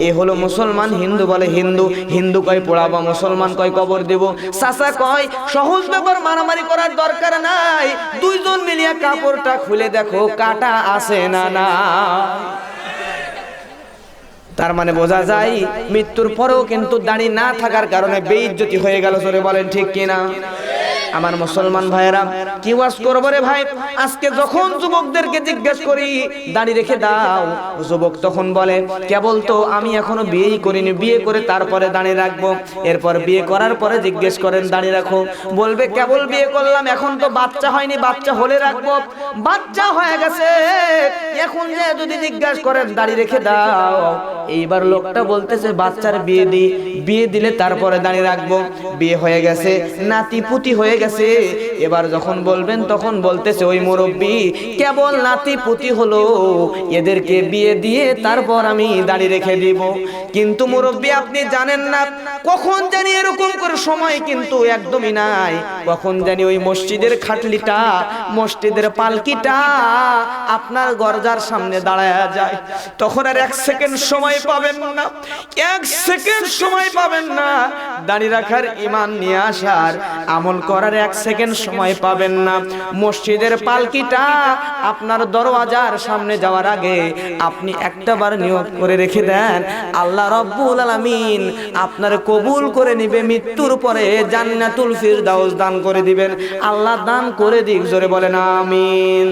এ হলো মুসলমান, হিন্দু বলে হিন্দু, হিন্দু কয় পোড়াবো, মুসলমান কয় কবর দেব। চাচা কয় সহজ ব্যাপার, মারামারি করার দরকার নাই, দুইজন মিলিয়া কাপড়টা খুলে দেখো কাটা আছে না না। তার মানে বোঝা যায় মৃত্যুর পরেও কিন্তু দাড়ি না থাকার কারণে বেইজ্জতি হয়ে গেল। জোরে বলেন ঠিক কিনা? আমার মুসলমান ভাইয়েরা, কি ওয়াজ করবো রে ভাই? আজকে যখন যুবকদেরকে জিজ্ঞেস করি দাড়ি রেখে দাও, যুবক তখন বলে কেবল তো আমি এখনো বিয়েই করিনি, বিয়ে করে তারপরে দাড়ি রাখবো। এরপর বিয়ে করার পরে জিজ্ঞেস করেন দাড়ি রাখো, বলবে কেবল বিয়ে করলাম, এখন তো বাচ্চা হয়নি, বাচ্চা হলে রাখবো। বাচ্চা হয়ে গেছে, এখন যে যদি জিজ্ঞাসা করেন দাড়ি রেখে দাও, এইবার লোকটা বলতেছে বাচ্চার বিয়ে দিই, বিয়ে দিলে তারপরে দাড়ি রাখবো। বিয়ে হয়ে গেছে, নাতি পুতি হয়ে গেছে, এবার যখন বলবেন তখন বলতেছে ওই মুরব্বী কেবল নাতি পুতি হলো, এদেরকে বিয়ে দিয়ে তারপর আমি দাড়ি রেখে দিব। কিন্তু মুরব্বী আপনি জানেন না, কখন জানি এরকম করে সময় কিন্তু একদমই নাই, কখন জানি ওই মসজিদের খাটলিটা, মসজিদের পালকিটা আপনার দরজার সামনে দাঁড়ায় যায়, তখন আর এক সেকেন্ড সময় পাবেন না, এক সেকেন্ড সময় পাবেন না দাড়ি রাখার, ঈমান নিয়ে আসার, আমল করার করার এক সেকেন্ড সময় পাবেন না। মসজিদের পালকিটা আপনার দরওয়াজার সামনে যাওয়ার আগে আপনি একটাবার নিয়ত করে রেখে দেন, আল্লাহ রব্বুল আলামিন আপনার কবুল করে নিবে, মৃত্যুর পরে জান্নাতুল ফিরদাউস দান করে দিবেন। আল্লাহ দান করে দিক, জোরে বলেন আমিন।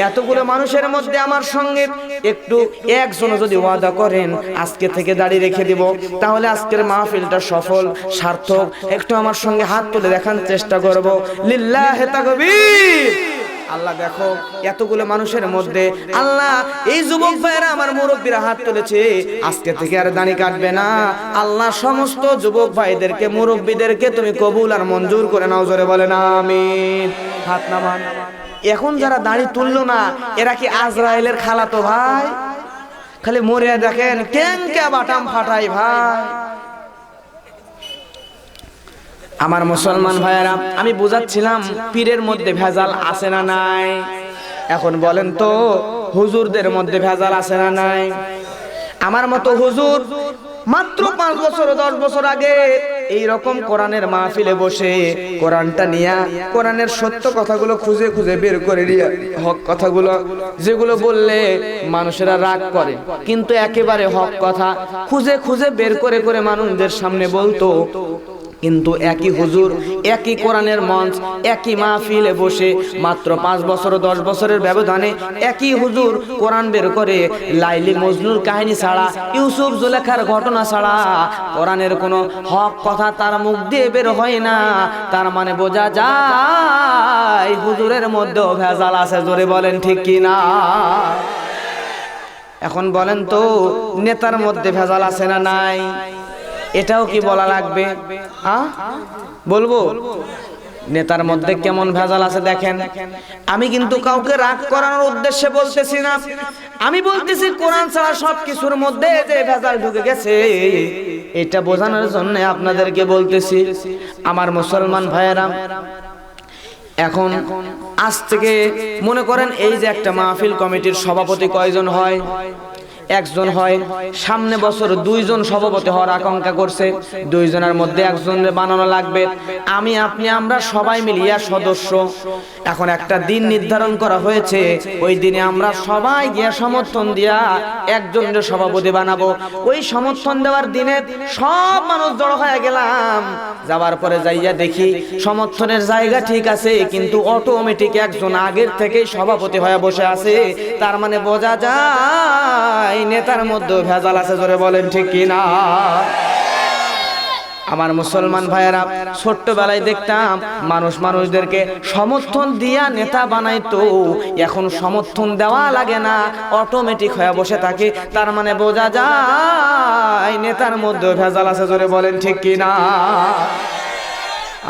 এতগুলো মানুষের মধ্যে আমার সঙ্গে একটু একজন যদি ওয়াদা করেন আজকে থেকে দাড়ি রেখে দিব, তাহলে আজকের মাহফিলটা সফল সার্থক। একটু আমার সঙ্গে হাত তুলে দেখার চেষ্টা করব। লিল্লাহি তাকবীর। আল্লাহ দেখো এতগুলো মানুষের মধ্যে আল্লাহ এই যুবক ভাইরা আমার মুরব্বীরা হাত তুলেছে, আজকে থেকে আর দাড়ি কাটবে না। আল্লাহ সমস্ত যুবক ভাইদেরকে মুরব্বীদেরকে তুমি কবুল আর মঞ্জুর করে নাও, জোরে বলেন আমিন। হাত নামান। এখন যারা দাড়ি তুললো না এরা কি আজরাইলের খালাতো ভাই? খালি মরে দেখেন কেঙ্কা বাটাম ফাটাই ভাই। আমার মুসলমান ভাইয়েরা, আমি বুঝাচ্ছিলাম পীরের মধ্যে ভেজাল আছে না নাই? এখন বলেন তো হুজুরদের মধ্যে ভেজাল আছে না নাই? আমার মতো হুজুর মাত্র 5 বছর 10 বছর আগে এই রকম কোরআনের মাহফিলে বসে কোরআনটা নিয়ে কোরআনের সত্য কথাগুলো খুঁজে খুঁজে বের করে নিয়ে হক কথাগুলো যেগুলো বললে মানুষেরা রাগ করে, কিন্তু একেবারে হক কথা খুঁজে খুঁজে বের করে করে মানুষদের সামনে বলতো। কিন্তু একই হুজুর একই কোরআনের মঞ্চ একই মাহফিলে বসে মাত্র 5 বছর 10 বছরের ব্যবধানে একই হুজুর কোরআন বের করে লাইলি মজনুর কাহিনী ছাড়া, ইউসুফ জুলেখার ঘটনা ছাড়া কোরআনের কোনো হক কথা তার মুখ দিয়ে বের হয় না। তার মানে বোঝা যায় হুজুরের মধ্যেও ভেজাল আছে, জোরে বলেন ঠিক কি না? এখন বলেন তো নেতার মধ্যে ভেজাল আছে না নাই? এটাও কি বলা লাগবে? বলবো নেতার মধ্যে কেমন ভেজাল আছে দেখেন। আমি কিন্তু কাউকে রাগ করানোর উদ্দেশ্যে বলতেছি না, আমি বলতেছি কোরআন ছাড়া সব কিছুর মধ্যে যে ভেজাল ঢুকে গেছে এটা বোঝানোর জন্য আপনাদেরকে বলতেছি। আমার মুসলমান ভাইয়েরা, এখন আজ থেকে মনে করেন এই যে একটা মাহফিল কমিটির সভাপতি কয়জন হয়? একজন হয়। সামনে বছর 2 জন সভাপতি হওয়ার আকাঙ্ক্ষা করছে, 2 জনের মধ্যে একজনের বানানো লাগবে। আমি আপনি আমরা সবাই মিলিয়া সদস্য। এখন একটা দিন নির্ধারণ করা হয়েছে, ওই দিনে আমরা সবাই গিয়া সমর্থন দিয়া একজনের সভাপতি বানাবো। ওই সমর্থন দেওয়ার দিনে সব মানুষ জড়ো হয়ে গেলাম, যাওয়ার পরে যাইয়া দেখি সমর্থনের জায়গা ঠিক আছে, কিন্তু অটোমেটিক একজন আগের থেকেই সভাপতি হয়ে বসে আছে। তার মানে বোঝা যায় নেতার মধ্যে ভেজাল আছে, জোরে বলেন ঠিক কি না? আমার মুসলমান ভাইয়েরা, ছোট্টবেলায় দেখতাম মানুষদেরকে সমর্থন দিয়া নেতা বানাইতো, এখন সমর্থন দেওয়া লাগে না, অটোমেটিক হয়ে বসে থাকে। তার মানে বোঝা যায় নেতার মধ্যে ভেজাল আছে, জোরে বলেন ঠিক কি না?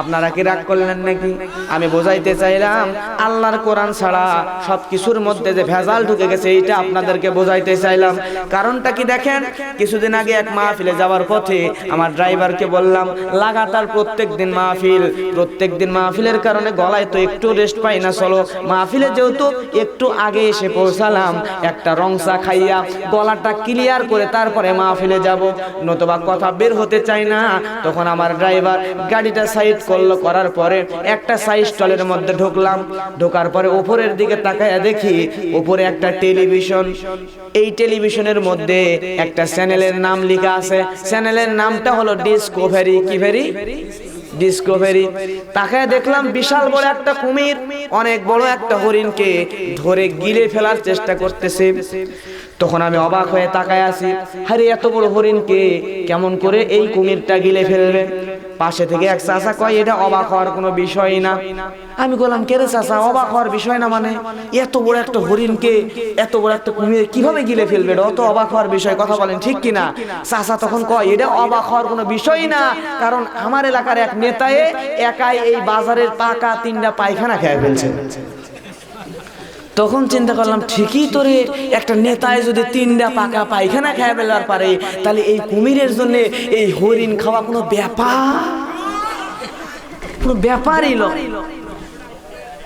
আপনারা কি রাগ করলেন নাকি? আমি বোঝাইতে চাইলাম আল্লাহর কোরআন ছাড়া সবকিছুর মধ্যে যে ভেজাল ঢুকে গেছে এইটা আপনাদেরকে বোঝাইতে চাইলাম। কারণটা কি দেখেন, কিছুদিন আগে এক মাহফিলে যাওয়ার পথে আমার ড্রাইভারকে বললাম লাগাতার প্রত্যেকদিন মাহফিলের কারণে গলায় তো একটু রেস্ট পাই না, চলো মাহফিলে যেহেতু একটু আগে এসে পৌঁছালাম, একটা রং চা খাইয়া গলাটা ক্লিয়ার করে তারপরে মাহফিলে যাব, নতুবা কথা বের হতে চাই না। তখন আমার ড্রাইভার গাড়িটা সাইড করার পরে একটা সাইড স্টলের মধ্যে ঢুকলাম। ঢোকার পরে উপরের দিকে তাকায়া দেখি উপরে একটা টেলিভিশন। এই টেলিভিশনের মধ্যে একটা চ্যানেলের নাম লেখা আছে, চ্যানেলের নামটা হলো ডিসকভারি। কি ভেরি? ডিসকভারি। তাকায় দেখলাম বিশাল বড় একটা কুমির অনেক বড় একটা হরিণকে ধরে গিলে ফেলার চেষ্টা করতেছে। তখন আমি অবাক হয়ে তাকায় আছি, আরে এত বড় হরিণকে কেমন করে এই কুমিরটা গিলে ফেলবে? পাশে থেকে এক চাচা কয় এটা অবাক হওয়ার কোনো বিষয় না। আমি বললাম কে রে চাচা, অবাক হওয়ার বিষয় না মানে? এত বড় একটা হরিণকে এত বড় একটা কুমির কিভাবে গিলে ফেলবে? এটা অত অবাক হওয়ার বিষয়, কথা বলেন ঠিক কিনা? চাচা তখন কয় এটা অবাক হওয়ার কোনো বিষয় না, কারণ আমার এলাকার এক নেতায়ে একাই এই বাজারের পাকা 3টা পায়খানা খেয়ে ফেলছে। তখন চিন্তা করলাম ঠিকই তো রে, একটা নেতায় যদি 3টা পাকা পায়খানা খেয়ে ফেলার পারে, তাহলে এই কুমিরের জন্য এই হরিণ খাওয়া কোনো ব্যাপারই নয়।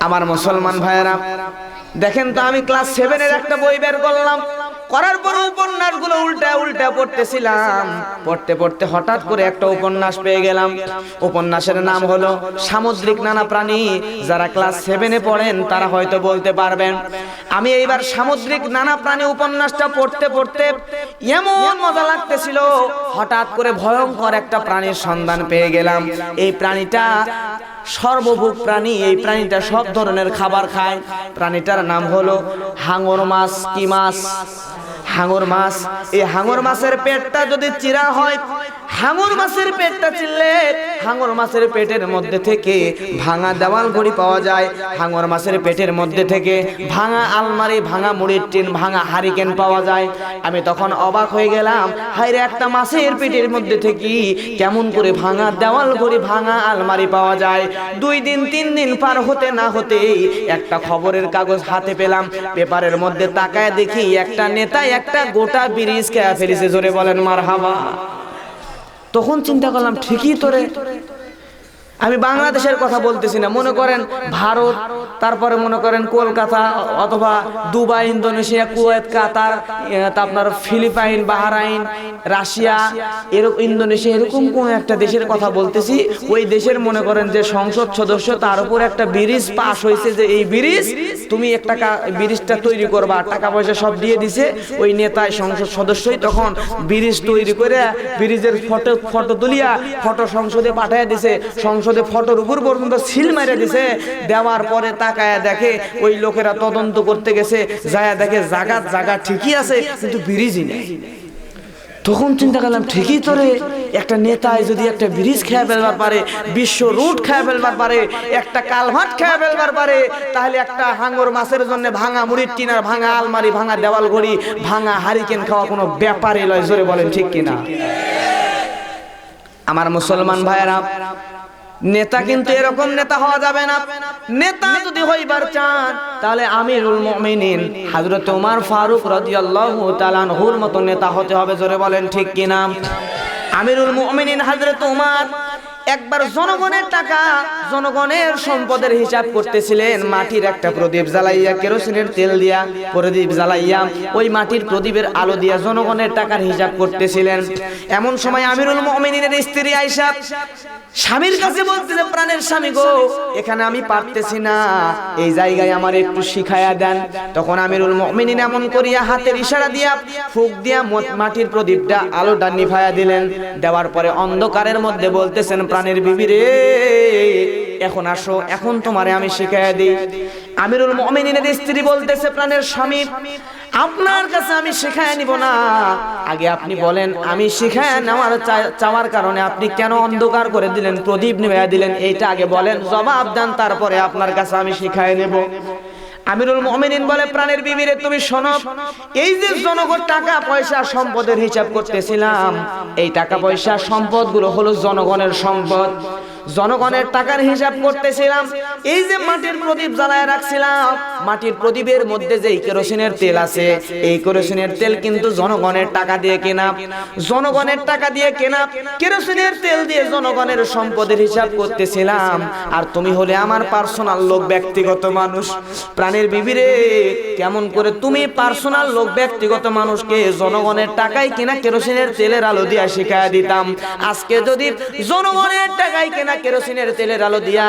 আমার মুসলমান ভাইয়েরা দেখেন তো, আমি ক্লাস 7-এর একটা বই বের করলাম, করার পর উপন্যাসগুলো উল্টা উল্টা পড়তেছিলাম, পড়তে পড়তে হঠাৎ করে একটা উপন্যাস পেয়ে গেলাম। উপন্যাসের নাম হলো সামুদ্রিক নানা প্রাণী। যারা ক্লাস 7-এ পড়েন তারা হয়তো বলতে পারবেন। আমি এইবার সামুদ্রিক নানা প্রাণী উপন্যাসটা পড়তে পড়তে এমন মজা লাগতেছিল, হঠাৎ করে ভয়ঙ্কর একটা প্রাণীর সন্ধান পেয়ে গেলাম। এই প্রাণীটা সর্বভুক প্রাণী, এই প্রাণীটা সব ধরনের খাবার খায়। প্রাণীটার নাম হলো হাঙর মাছ। কি মাছ? হাঙর মাছ। এই হাঙর মাছের পেটটা যদি চিরা হয়, হাঙর মাছের পেটটা চিরলে হাঙর মাছের পেটের মধ্যে থেকে ভাঙা দেওয়াল ঘড়ি পাওয়া যায়। হাঙর মাছের পেটের মধ্যে থেকে ভাঙা আলমারি, ভাঙা মুড়ির টিন, ভাঙা হারিকেন পাওয়া যায়। আমি তখন অবাক হয়ে গেলাম, হায়রে একটা মাছের পেটের মধ্যে থেকে কেমন করে ভাঙা দেওয়াল ঘড়ি, ভাঙা আলমারি পাওয়া যায়। 2 দিন 3 দিন পার হতে না হতেই একটা খবরের কাগজ হাতে পেলাম। পেপারের মধ্যে তাকায় দেখি একটা নেতা একটা গোটা ব্রিজ খেয়ে ফেলেছে। জোরে বলেন মারহাবা। তখন চিন্তা করলাম, ঠিকই তো রে, আমি বাংলাদেশের কথা বলতেছি না, মনে করেন ভারত, তারপরে মনে করেন কলকাতা অথবা দুবাই, ইন্দোনেশিয়া, কুয়েত, কাতার, আপনার ফিলিপাইন, বাহরাইন, রাশিয়া, এরকম ইন্দোনেশিয়া, এরকম কোন একটা দেশের কথা বলতেছি। ওই দেশের মনে করেন যে সংসদ সদস্য, তার উপর একটা ব্রিজ পাস হয়েছে, যে এই ব্রিজ তুমি একটা ব্রিজটা তৈরি করবা, টাকা পয়সা সব দিয়ে দিছে ওই নেতায়, সংসদ সদস্যই। তখন ব্রিজ তৈরি করে ব্রিজের ফটো তুলিয়া ফটো সংসদে পাঠিয়ে দিছে। সংসদে ফটোর উপর পর্যন্ত সিল মেরে দিছে। দেওয়ার পরে তাকায়া দেখে ওই লোকেরা তদন্ত করতে গেছে, যায়া দেখে জায়গা ঠিকই আছে, কিন্তু ব্রিজই নেই। তখন চিন্তা করলাম, ঠিকই তো রে, একটা নেতায় যদি একটা ব্রিজ খেয়ে ফেলবার পারে, বিশ্ব রুট খেয়ে ফেলবার পারে, একটা কালভার্ট খেয়ে ফেলবার পারে, তাহলে একটা হাঙর মাছের জন্য ভাঙা মুড়ির টিনার, ভাঙা আলমারি, ভাঙা দেওয়াল ঘড়ি, ভাঙা হারিকেন খাওয়া কোনো ব্যাপারই লয়। জোরে বলেন ঠিক কিনা? আমার মুসলমান ভাইয়েরা, নেতা কিন্তু এরকম নেতা হওয়া যাবে না। নেতা যদি হইবার চান তাহলে আমিরুল মুমিনিন হযরত ওমর ফারুক রাদিয়াল্লাহু তাআলা আনহুর মতো নেতা হতে হবে। জোরে বলেন ঠিক কিনা? আমিরুল মুমিনিন হযরত ওমর একবার জনগণের টাকা, জনগণের সম্পদের হিসাব করতেছিলেন। মাটির একটা প্রদীপ জ্বালাইয়া, কেরোসিনের তেল দিয়া প্রদীপ জ্বালাইয়া, ওই মাটির প্রদীপের আলো দিয়া জনগণের টাকার হিসাব করতেছিলেন। এমন সময় আমিরুল মুমিনিনের স্ত্রী আয়েশা স্বামীর কাছে বলতেছে, প্রাণের স্বামী গো, এখানে আমি পারতেছি না, এই জায়গায় আমার একটু শিখায়া দেন। তখন আমিরুল মুমিনিন এমন করিয়া হাতের ইশারা দিয়া ফুঁক দিয়া মাটির প্রদীপটা আলোটা নিভায়া দিলেন। দেওয়ার পরে অন্ধকারের মধ্যে বলতেছেন, প্রাণের বিবি রে, এখন আসো, এখন তোমারে আমি শিখাইয়া দিই। আমিরুল মুমিনিনের স্ত্রী বলতেছে, প্রাণের স্বামী, আপনার কাছে আমি শিখাইয়া নিব না, আগে আপনি বলেন, আমি শিখাইয়া নেওয়ার চাওয়ার কারণে আপনি কেন অন্ধকার করে দিলেন, প্রদীপ নিভাইয়া দিলেন, এইটা আগে বলেন, জবাব দেন, তারপরে আপনার কাছে আমি শিখাইয়া নেব। আমিরুল মুমিনিন বলে, প্রাণের বিবি রে, তুমি শোনো, এই যে জনগণ টাকা পয়সা সম্পদের হিসাব করতেছিলাম, এই টাকা পয়সা সম্পদগুলো হলো জনগণের সম্পদ। জনগণের টাকার হিসাব করতেছিলাম। এই যে মাটির প্রদীপ জ্বালায় রাখছিলাম, মাটির প্রদীপের মধ্যে যে কেরোসিনের তেল আছে, এই কেরোসিনের তেল কিন্তু জনগণের টাকা দিয়ে কেনা, জনগণের টাকা দিয়ে কেনা কেরোসিনের তেল দিয়ে জনগণের সম্পদের হিসাব করতেছিলাম। আর তুমি হলে আমার পার্সোনাল লোক, ব্যক্তিগত মানুষ। প্রাণের বিবিরে, কেমন করে তুমি পার্সোনাল লোক, ব্যক্তিগত মানুষকে জনগণের টাকায় কেনা কেরোসিনের তেলের আলো দিয়া শিখাইয়া দিতাম, আজকে যদি জনগণের টাকায় কেনা কেরোসিনের তেলের আলো দিয়া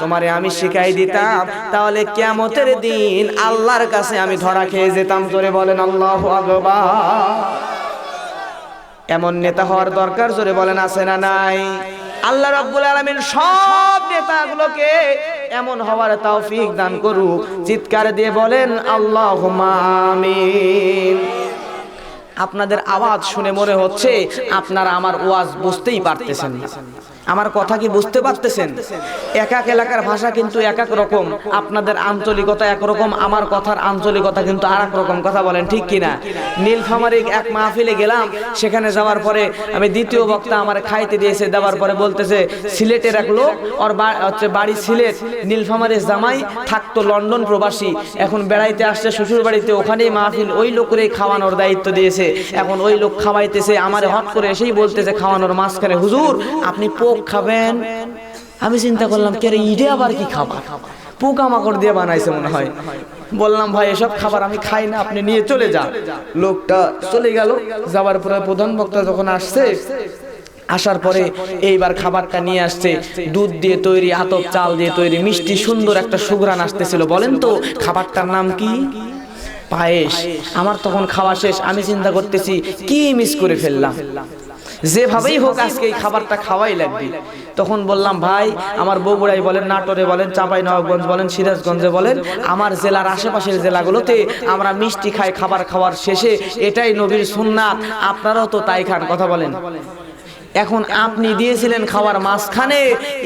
তোমারে আমি শিখাই দিতাম, তাহলে কিয়ামতের দিন আল্লাহর কাছে আমি ধরা খেয়ে যেতাম। জোরে বলেন আল্লাহু আকবার। এমন নেতা হওয়ার দরকার, জোরে বলেন আছে না নাই? আল্লাহ রাব্বুল আলামিন সব নেতাগুলোকে এমন হওয়ার তৌফিক দান করুক। চিৎকার দিয়ে বলেন আল্লাহুম্মা আমিন। আপনাদের আওয়াজ শুনে মনে হচ্ছে আপনারা আমার ওয়াজ বুঝতেই পারতেছেন না। আমার কথা কি বুঝতে পারতেছেন? এক এক এলাকার ভাষা কিন্তু এক এক রকম, আপনাদের আঞ্চলিকতা একরকম, আমার কথার আঞ্চলিকতা কিন্তু আর এক রকম। কথা বলেন ঠিক কিনা? নীলফামারী এক মাহফিলে গেলাম, সেখানে যাওয়ার পরে আমি দ্বিতীয় বক্তা আমার খাইতে দিয়েছে, দেওয়ার পরে বলতেছে, সিলেটের এক লোক, ওর হচ্ছে বাড়ি সিলেট, নীলফামারীর জামাই থাকতো লন্ডন প্রবাসী, এখন বেড়াইতে আসছে শ্বশুর বাড়িতে, ওখানেই মাহফিল, ওই লোকেরই খাওয়ানোর দায়িত্ব দিয়েছে। এখন ওই লোক খাওয়াইতেছে, আমারে হট করে এসেই বলতেছে খাওয়ানোর মাঝখানে, হুজুর আপনি পোক খাবেন? আমি চিন্তা করলাম, কে রে, ইডে আবার কি খাবার, পোকামাকড় দিয়ে বানাইছে মনে হয়। বললাম ভাই এসব খাবার আমি খাই না, আপনি নিয়ে চলে যান। লোকটা চলে গেল। যাওয়ার পরে প্রধান বক্তা যখন আসছে, আসার পরে এইবার খাবারটা নিয়ে আসছে, দুধ দিয়ে তৈরি, আতপ চাল দিয়ে তৈরি, মিষ্টি সুন্দর একটা সুঘ্রাণ আসতেছিল। বলেন তো খাবারটার নাম কি? পায়েস। আমার তখন খাওয়া শেষ, আমি চিন্তা করতেছি কি মিস করে ফেললাম, যেভাবেই হোক আজকে এই খাবারটা খাওয়াই লাগবে। তখন বললাম ভাই, আমার বগুড়াই বলেন, নাটোরে বলেন, চাঁপাইনবাবগঞ্জ বলেন, সিরাজগঞ্জে বলেন, আমার জেলার আশেপাশের জেলাগুলোতে আমরা মিষ্টি খাই খাবার খাওয়ার শেষে, এটাই নবীর সুন্নাত, আপনারাও তো তাই খান। কথা বলেন। এখন আপনি দিয়েছিলেন খাওয়ার মাঝখানে,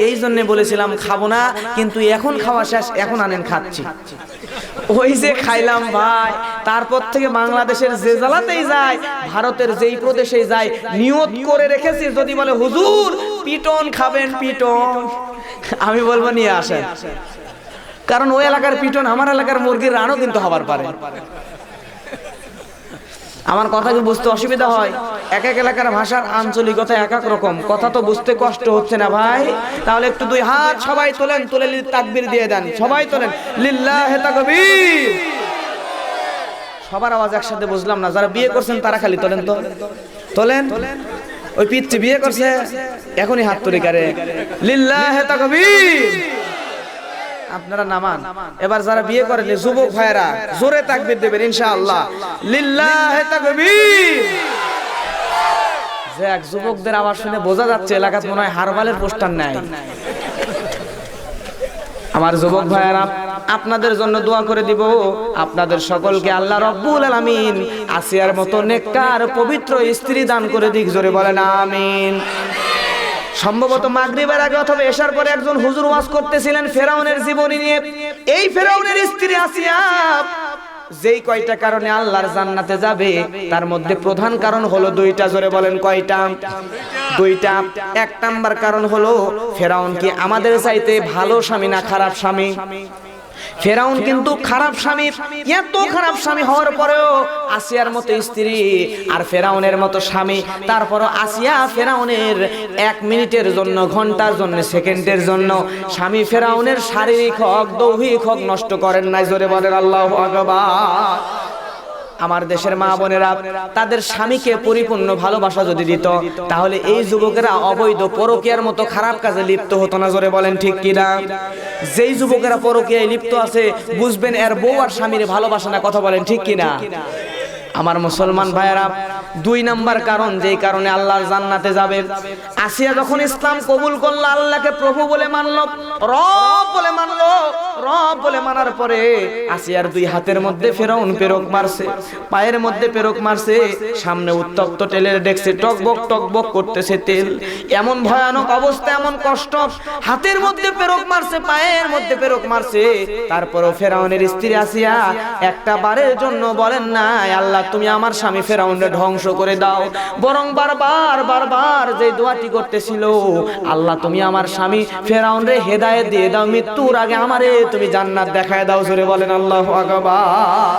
এই জন্য বলেছিলাম খাবো না, কিন্তু এখন খাওয়া শেষ, এখন আনেন খাচ্ছি। ওই যে খাইলাম ভাই, তারপর থেকে বাংলাদেশের যে জেলাতেই যায়, ভারতের যেই প্রদেশেই যায়, নিয়ত করে রেখেছি যদি বলে হুজুর পিটন খাবেন পিটন, আমি বলবো নিয়ে আসেন। কারণ ওই এলাকার পিটন আমার এলাকার মুরগির রানও কিন্তু হবার পারে। আমার কথা কি বুঝতে অসুবিধা হয়? এক এক এলাকার ভাষার আঞ্চলিকতা এক এক রকম, কথা তো বুঝতে কষ্ট হচ্ছে না ভাই? তাহলে একটু দুই হাত সবাই তোলেন, তুলে তাকবীর দিয়ে দেন, সবাই তোলেন লিল্লাহি তাকবীর। সবার আওয়াজ একসাথে বুঝলাম না, যারা বিয়ে করছেন তারা খালি তোলেন তো, তোলেন। ওই পিচ্চি বিয়ে করছে এখনই হাত তুলে করে লিল্লাহি তাকবীর। আপনারা নামান। এবার যারা বিয়ে করেন যুবক ভাইরা জোরে তাকবীর দেবেন ইনশাআল্লাহ, লিল্লাহি তাকবীর। যাক, যুবকদের আওয়াজ শুনে বোঝা যাচ্ছে এলাকাতে মনে হয় হারবালের পোস্টার নাই। আমার যুবক ভাইরা, আপনাদের জন্য দোয়া করে দিব, আপনাদের সকলকে আল্লাহ রাব্বুল আলামিন আসিয়ার মতো নেককার পবিত্র স্ত্রী দান করে দিক। জোরে বলেন আমিন। সম্ভবত মাগরিবের আগে অথবা এশার পরে একজন হুজুর ওয়াজ করতেছিলেন ফেরাউনের জীবনী নিয়ে। এই ফেরাউনের স্ত্রী আসিয়া যেই কয়টা কারণে আল্লাহর জান্নাতে যাবে, তার মধ্যে প্রধান কারণ হলো দুইটা। জোরে বলেন কয়টা? দুইটা। এক নাম্বার কারণ হলো ফেরাউন কি আমাদের চাইতে ভালো স্বামী না খারাপ স্বামী? ফেরাউন কিন্তু খারাপ স্বামী, এত খারাপ স্বামী হওয়ার পরেও আসিয়ার মতো স্ত্রী আর ফেরাউনের মতো স্বামী, তারপরও আসিয়া ফেরাউনের 1 মিনিটের জন্য, ঘন্টার জন্য, সেকেন্ডের জন্য স্বামী ফেরাউনের শারীরিক হক, দৈহিক হক নষ্ট করেন নাই। জোরে বলেন আল্লাহু আকবার। আমার দেশের মা বোনেরা তাদের স্বামীকে পরিপূর্ণ ভালোবাসা যদি দিত, তাহলে এই যুবকেরা অবৈধ পরকীয়ার মতো খারাপ কাজে লিপ্ত হতো না। জোরে বলেন ঠিক কিনা? যেই যুবকেরা পরকীয়ায় লিপ্ত আছে, বুঝবেন এর বউ আর স্বামীর ভালোবাসা না। কথা বলেন ঠিক কিনা? আমার মুসলমান ভাইয়েরা, 2 নাম্বার কারণ যেই কারণে আল্লাহর জান্নাতে যাবে, আসিয়া যখন ইসলাম কবুল করলো, আল্লাহকে প্রভু বলে মানলো, রব বলে মানলো, রব বলে মানার পরে আসিয়ার 2 হাতের মধ্যে ফেরাউন পেরক মারছে, পায়ের মধ্যে পেরক মারছে, সামনে উত্তপ্ত তেলের ডেকছে টকবক টকবক করতেছে তেল। এমন ভয়ানক অবস্থা, এমন কষ্ট, হাতের মধ্যে পেরক মারছে, পায়ের মধ্যে পেরক মারছে, তারপরও ফেরাউনের স্ত্রী আসিয়া একটা বারের জন্য বলেন না আল্লাহ তুমি আমার স্বামী ফেরাউনকে ধ্বংস করে দাও, বরং বারবার বারবার যে দোয়াটি করতেছিল, আল্লাহ তুমি আমার স্বামী ফেরাউনরে হেদায়েত দিয়ে দাও, মৃত্যুর আগে আমারে তুমি জান্নাত দেখায় দাও। জোরে বলেন আল্লাহু আকবার।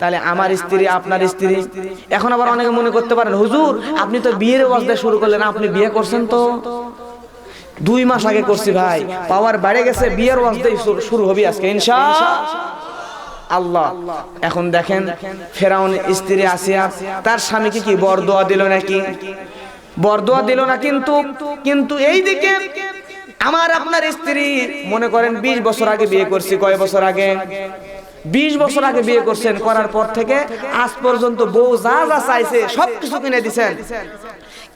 তাহলে আমার স্ত্রী আপনার স্ত্রী। এখন আবার অনেকে মনে করতে পারেন হুজুর আপনি তো বিয়ের অবস্থা শুরু করলেন, আপনি বিয়ে করছেন তো? 2 মাস আগে করছি ভাই, পাওয়ার বেড়ে গেছে, বিয়ের অবস্থা শুরু হবে আজকে ইনশাআল্লাহ। এখন দেখেন ফেরাউন স্ত্রী আসিয়া তার স্বামীকে কি বরদোয়া দিল নাকি? বরদোয়া দিল না, কিন্তু এই দিকে আমার আপনার স্ত্রী মনে করেন 20 বছর আগে বিয়ে করছি। কয় বছর আগে? 20 বছর আগে বিয়ে করছেন। করার পর থেকে আজ পর্যন্ত বউ যা যা চাইছে সবকিছু কিনে দিছেন,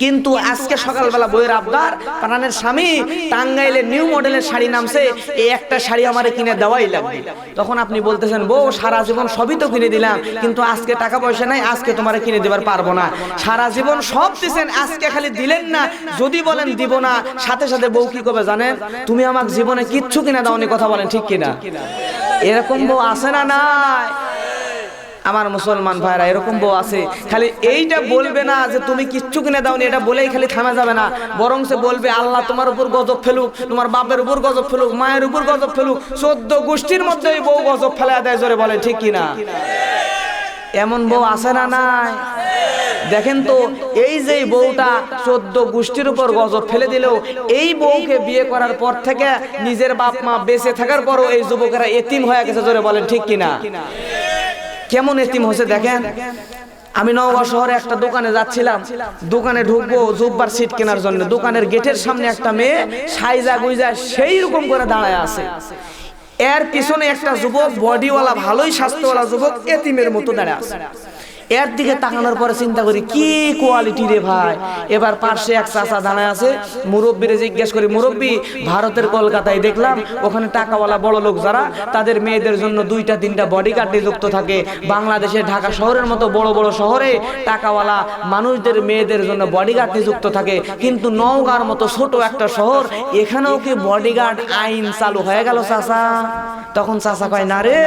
কিন্তু আজকে সকালবেলা বইয়ের আবদার, প্রাণের স্বামী টাঙ্গাইলে নিউ মডেলের শাড়ি নামছে, এই একটা শাড়ি আমারে কিনে দেওয়াই লাগবে। তখন আপনি বলতেছেন বউ সারা জীবন সবই তো কিনে দিলাম, কিন্তু আজকে টাকা পয়সা নাই, আজকে তোমারে কিনে দেবার পারবো না। সারা জীবন সব দিছেন, আজকে খালি দিলেন না, যদি বলেন দিব না, সাথে সাথে বউ কি করবে জানেন? তুমি আমার জীবনে কিচ্ছু কিনে দাওনি। কথা বলেন ঠিক কিনা? এরকম বউ আছে না নাই? আমার মুসলমান ভাইরা, এরকম বউ আছে, খালি এইটা বলবে না যে তুমি কিচ্ছু কিনে দাওনি, এটা বলেই খালি থামা যাবে না, বরং সে বলবে আল্লাহ তোমার উপর গজব ফেলুক, তোমার বাপের উপর গজব ফেলুক, মায়ের উপর গজব ফেলুক, 14 গোষ্ঠীর মধ্যে ওই বউ গজব ফেলা দেয়। জোরে বলে ঠিক কিনা? এমন বউ আছে না নাই? দেখেন তো এই যে বউটা 14 গোষ্ঠীর উপর গজব ফেলে দিলেও এই বউকে বিয়ে করার পর থেকে নিজের বাপ মা বেঁচে থাকার পরও এই যুবকেরা এতিম হয়ে গেছে, জোরে বলেন ঠিক কিনা? কেমন এতিম হচ্ছে দেখেন। আমি নওগাঁ শহরে একটা দোকানে যাচ্ছিলাম, দোকানে ঢুকবো জুব্বার সিট কেনার জন্য, দোকানের গেটের সামনে একটা মেয়ে সাইজা গুইজা সেই রকম করে দাঁড়ায় আছে, এর পিছনে একটা যুবক বডিওয়ালা ভালোই স্বাস্থ্যওয়ালা যুবক এতিমের মতো দাঁড়ায় আছে। এর দিকে তাকানোর পরে চিন্তা করি কি কোয়ালিটি রে ভাই। এবার পাশে এক চাচা দাঁড়ায় আছে, মুরব্বীরে জিজ্ঞেস করি, মুরব্বী ভারতের কলকাতায় দেখলাম ওখানে টাকাওয়ালা বড় লোক যারা তাদের মেয়েদের জন্য 2টা 3টা বডিগার্ড নিযুক্ত থাকে, বাংলাদেশে ঢাকা শহরের মতো বড় বড় শহরে টাকাওয়ালা মানুষদের মেয়েদের জন্য বডিগার্ড নিযুক্ত থাকে, কিন্তু নওগাঁর মতো ছোট একটা শহর এখানেও কি বডিগার্ড আইন চালু হয়ে গেল চাচা? তখন চাচা কয় না রে,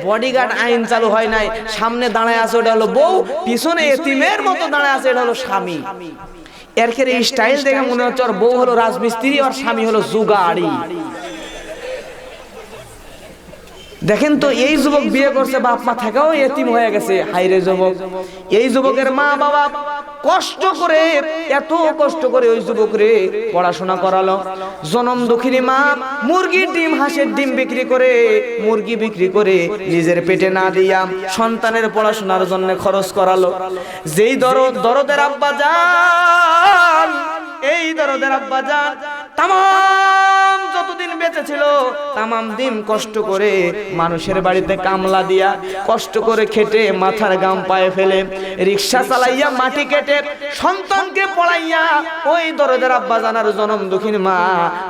বডিগার্ড আইন চালু হয় নাই, সামনে দাঁড়ায় আছে ওটা হলো বউ, পিছনে এতিমের মতো দাঁড়ায় আছে এটা হলো স্বামী। এর ক্ষেত্রে স্টাইল দেখে মনে হচ্ছে ওর বউ হলো রাজমিস্ত্রি আর স্বামী হলো জুগাড়ি। দেখেন তো এই যুবক বিয়ে করছে, বাপ মা থেকেও এতিম হয়ে গেছে। হাইরে যুবক, এই যুবকের মা বাবা কষ্ট করে, এত কষ্ট করে ওই যুবকরে পড়াশোনা করালো। জনম দুঃখিনী মা মুরগির ডিম হাঁসের ডিম বিক্রি করে, মুরগি বিক্রি করে নিজের পেটে না দিয়া সন্তানের পড়াশোনার জন্য খরচ করালো। যেই দরদের আব্বা যান, এই দরদের আব্বা যান তামাম যতদিন বেঁচে ছিল তামাম দিন কষ্ট করে মানুষের বাড়িতে কামলা দিয়া কষ্ট করে খেটে মাথার গাম পায়ে ফেলে রিক্সা চালাইয়া মাটি কেটে সন্তানকে পড়াইয়া ওই দরদের আব্বা জানার জনম দুঃখিনী মা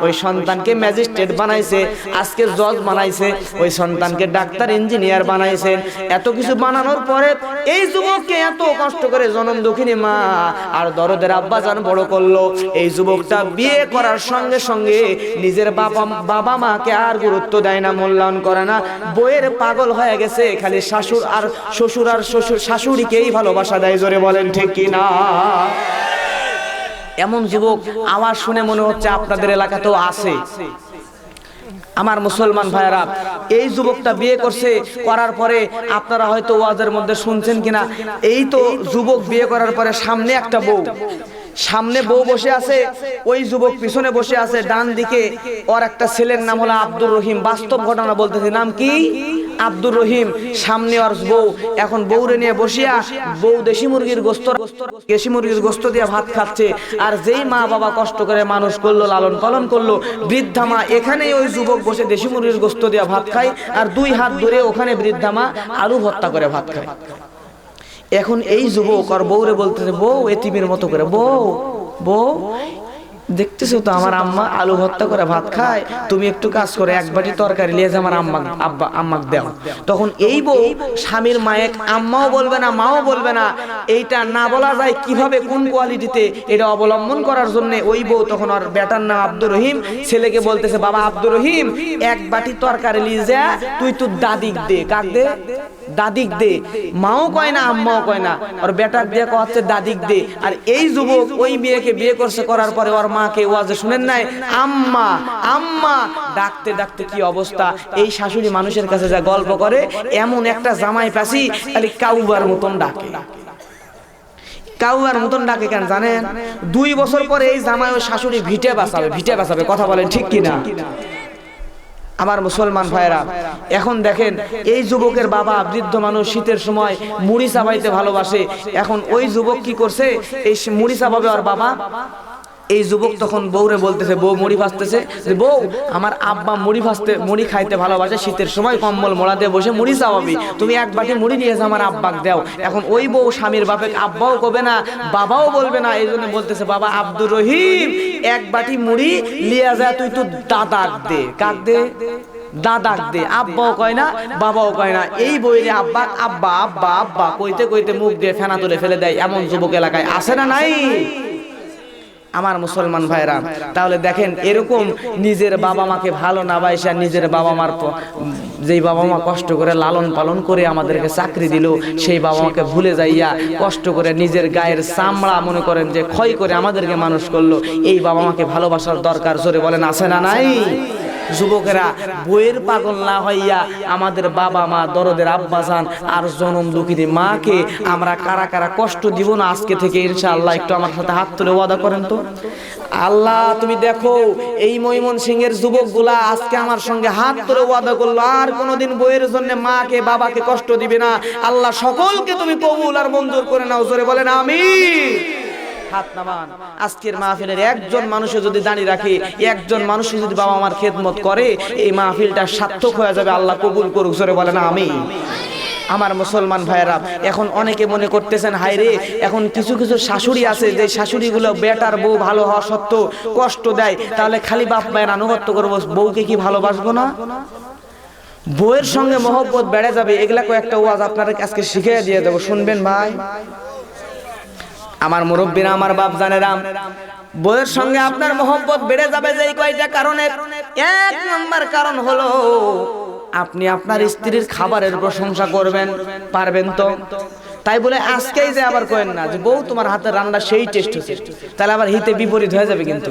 ওই সন্তানকে ম্যাজিস্ট্রেট বানাইছে, আজকে জজ বানাইছে, ওই সন্তানকে ডাক্তার ইঞ্জিনিয়ার বানাইছে। এত কিছু বানানোর পরে এই যুবককে এত কষ্ট করে জনম দুঃখিনী মা আর দরদের আব্বা জান বড় করলো। এই যুবকটা বিয়ে করার সঙ্গে সঙ্গে নিজের বাবা মাকে আর গুরুত্ব দেয় না, মূল্যায়ন করে না, বইয়ের পাগল হয়ে গেছে, খালি শ্বশুর আর শাশুড়িকেই ভালোবাসা দেয়। জোরে বলেন ঠিক কিনা? এমন যুবক আওয়াজ শুনে মনে হচ্ছে আপনাদের এলাকাতেও আছে। আমার মুসলমান ভাইরা, এই যুবকটা বিয়ে করছে, করার পরে আপনারা হয়তো ওয়াজের মধ্যে শুনছেন কিনা, এই তো যুবক বিয়ে করার পরে সামনে একটা বউ, সামনে বউ বসে আছে, ওই যুবক পিছনে বসে আছে, ডান দিকে ওর একটা ছেলের নাম হলো আব্দুর রহিম। বাস্তব ঘটনা বলতেছে, নাম কি? আব্দুর রহিম। সামনে ওর বউ, এখন বউরে নিয়ে বসিয়া বউ দেশি মুরগির গোস্ত দিয়ে ভাত খাচ্ছে। আর যেই মা বাবা কষ্ট করে মানুষ করলো, লালন পালন করলো, বৃদ্ধা মা, এখানে ওই যুবক বসে দেশি মুরগির গোস্ত দিয়ে ভাত খায়, আর 2 হাত ধরে ওখানে বৃদ্ধা মা আলু ভর্তা করে ভাত খায়। এখন এই যুবক আর বউরে বলতেছে, বউ এতিমের মতো করে, বউ দেখতেছো তো আমার আম্মা আলু ভর্তা করে ভাত খায়, তুমি একটু কাজ করে 1 বাটি তরকারি নিয়ে আমার আম্মাকে দাও। তখন এই বউ স্বামীর মায়ের আম্মাও বলবে না, মাও বলবে না, এইটা না বলা যায় কিভাবে, কোন কোয়ালিটিতে, এটা অবলম্বন করার জন্য ওই বউ তখন আর বেটার নাম আব্দুর রহিম, ছেলেকে বলতেছে, বাবা আব্দুর রহিম 1 বাটি তরকারি নিয়ে যা, তুই তো দাদিক দে। কাক দে? দাদিক দে। মাও কয় না, আম্মাও কয় না, আর বেটার দিয়ে কচ্ছে দাদিক দে। আর এই যুবক ওই মেয়েকে বিয়ে করছে, করার পরে ওর মাকে ওয়াজে শুনেন নাই, আম্মা আম্মা ডাকতে ডাকতে কি অবস্থা। এই শাশুড়ি মানুষের কাছে যা গল্প করে, এমন একটা জামাই পাশি খালি কাউবার মতন ডাকে। কাউবার মতন ডাকে কেন জানেন? 2 বছর পরে এই জামাই ও শাশুড়ি ভিটে বাঁচাবে। কথা বলেন ঠিক কিনা? আমার মুসলমান ভাইরা, এখন দেখেন এই যুবকের বাবা বৃদ্ধ মানুষ, শীতের সময় মুড়ি চাবাইতে ভালোবাসে। এখন ওই যুবক কি করছে, এই মুড়ি চাবাবে আর বাবা, এই যুবক তখন বউরে বলতেছে, বউ মুড়ি ভাজতেছে, যে বউ আমার আব্বা মুড়ি খাইতে ভালোবাসে, শীতের সময় কম্বল মোড়া দিয়ে বসে মুড়ি চাওয়াবি, তুমি 1 বাটি মুড়ি নিয়ে যা আমার আব্বাকে দাও। এখন ওই বউ স্বামীর বাপে আব্বাও কবে না, বাবাও বলবে না, এই জন্য বলতেছে, বাবা আব্দুর রহিম 1 বাটি মুড়ি লিয়ে যা, তুই তো দাদাক দে। কাক দে? দাদাক দে। আব্বাও কয় না, বাবাও কয় না, এই বইরে আব্বা আব্বা আব্বা আব্বা কইতে কইতে মুখ দিয়ে ফেনা তুলে ফেলে দেয়। এমন যুবক এলাকায় আছে না নাই? আমার মুসলমান ভাইরা, তাহলে দেখেন এরকম নিজের বাবা মাকে ভালো না বাসা, নিজের বাবা মার যেই বাবা মা কষ্ট করে লালন পালন করে আমাদেরকে চাকরি দিল, সেই বাবা মাকে ভুলে যাইয়া কষ্ট করে নিজের গায়ের চামড়া মনে করেন যে ক্ষয় করে আমাদেরকে মানুষ করলো, এই বাবা মাকে ভালোবাসার দরকার। জোরে বলেন আছে না নাই? যুবকেরা বইয়ের পাগল না হইয়া আমাদের বাবা মা দরদের আব্বাজান আর জনম দুঃখিনী মাকে আমরা কারা কারা কষ্ট দিব না আজকে থেকে ইনশাআল্লাহ একটু আমার সাথে হাত তুলে ওয়াদা করেন তো। আল্লাহ তুমি দেখো এই ময়মনসিংহের যুবকগুলা আজকে আমার সঙ্গে হাত তুলে ওয়াদা করলো আর কোনোদিন বইয়ের জন্য মাকে বাবাকে কষ্ট দিবে না। আল্লাহ সকলকে তুমি কবুল আর মঞ্জুর করে নাও, জোরে বলেন আমিন। হাত নামান। আজকের মাহফিলের একজন মানুষে যদি দাঁড়িয়ে রাখে, একজন মানুষ যদি বাবা আমার খেদমত করে, এই মাহফিলটা সার্থক হয়ে যাবে। আল্লাহ কবুল করুক, জোরে বলেন আমিন। আমার মুসলমান ভাইরা, এখন অনেকে মনে করতেছেন হায় রে, এখন কিছু কিছু শাশুড়ি আছে যে শাশুড়িগুলো বেটার বউ ভালো হওয়া সত্ত্বেও কষ্ট দেয়, তাহলে খালি বাপ মায়ের আনুগত্য করবো, বউকে কি ভালোবাসবো না? বউয়ের সঙ্গে মহব্বত বেড়ে যাবে। এগুলা কয়েকটা ওয়াজ আপনারা আজকে শিখিয়ে দিয়ে দেবো, শুনবেন ভাই। আমার মুরব্বীরা, আমার বাপ জানেরা, বউয়ের সঙ্গে আপনার মহব্বত বেড়ে যাবে যে কয়টা কারণে। এক নম্বর কারণ হলো আপনি আপনার স্ত্রীর খাবারের প্রশংসা করবেন, পারবেন তো? তাই বলে আজকেই যে আবার করেন না যে বউ তোমার হাতের রান্না সেই টেস্ট হচ্ছে, তাহলে আবার হিতে বিপরীত হয়ে যাবে কিন্তু।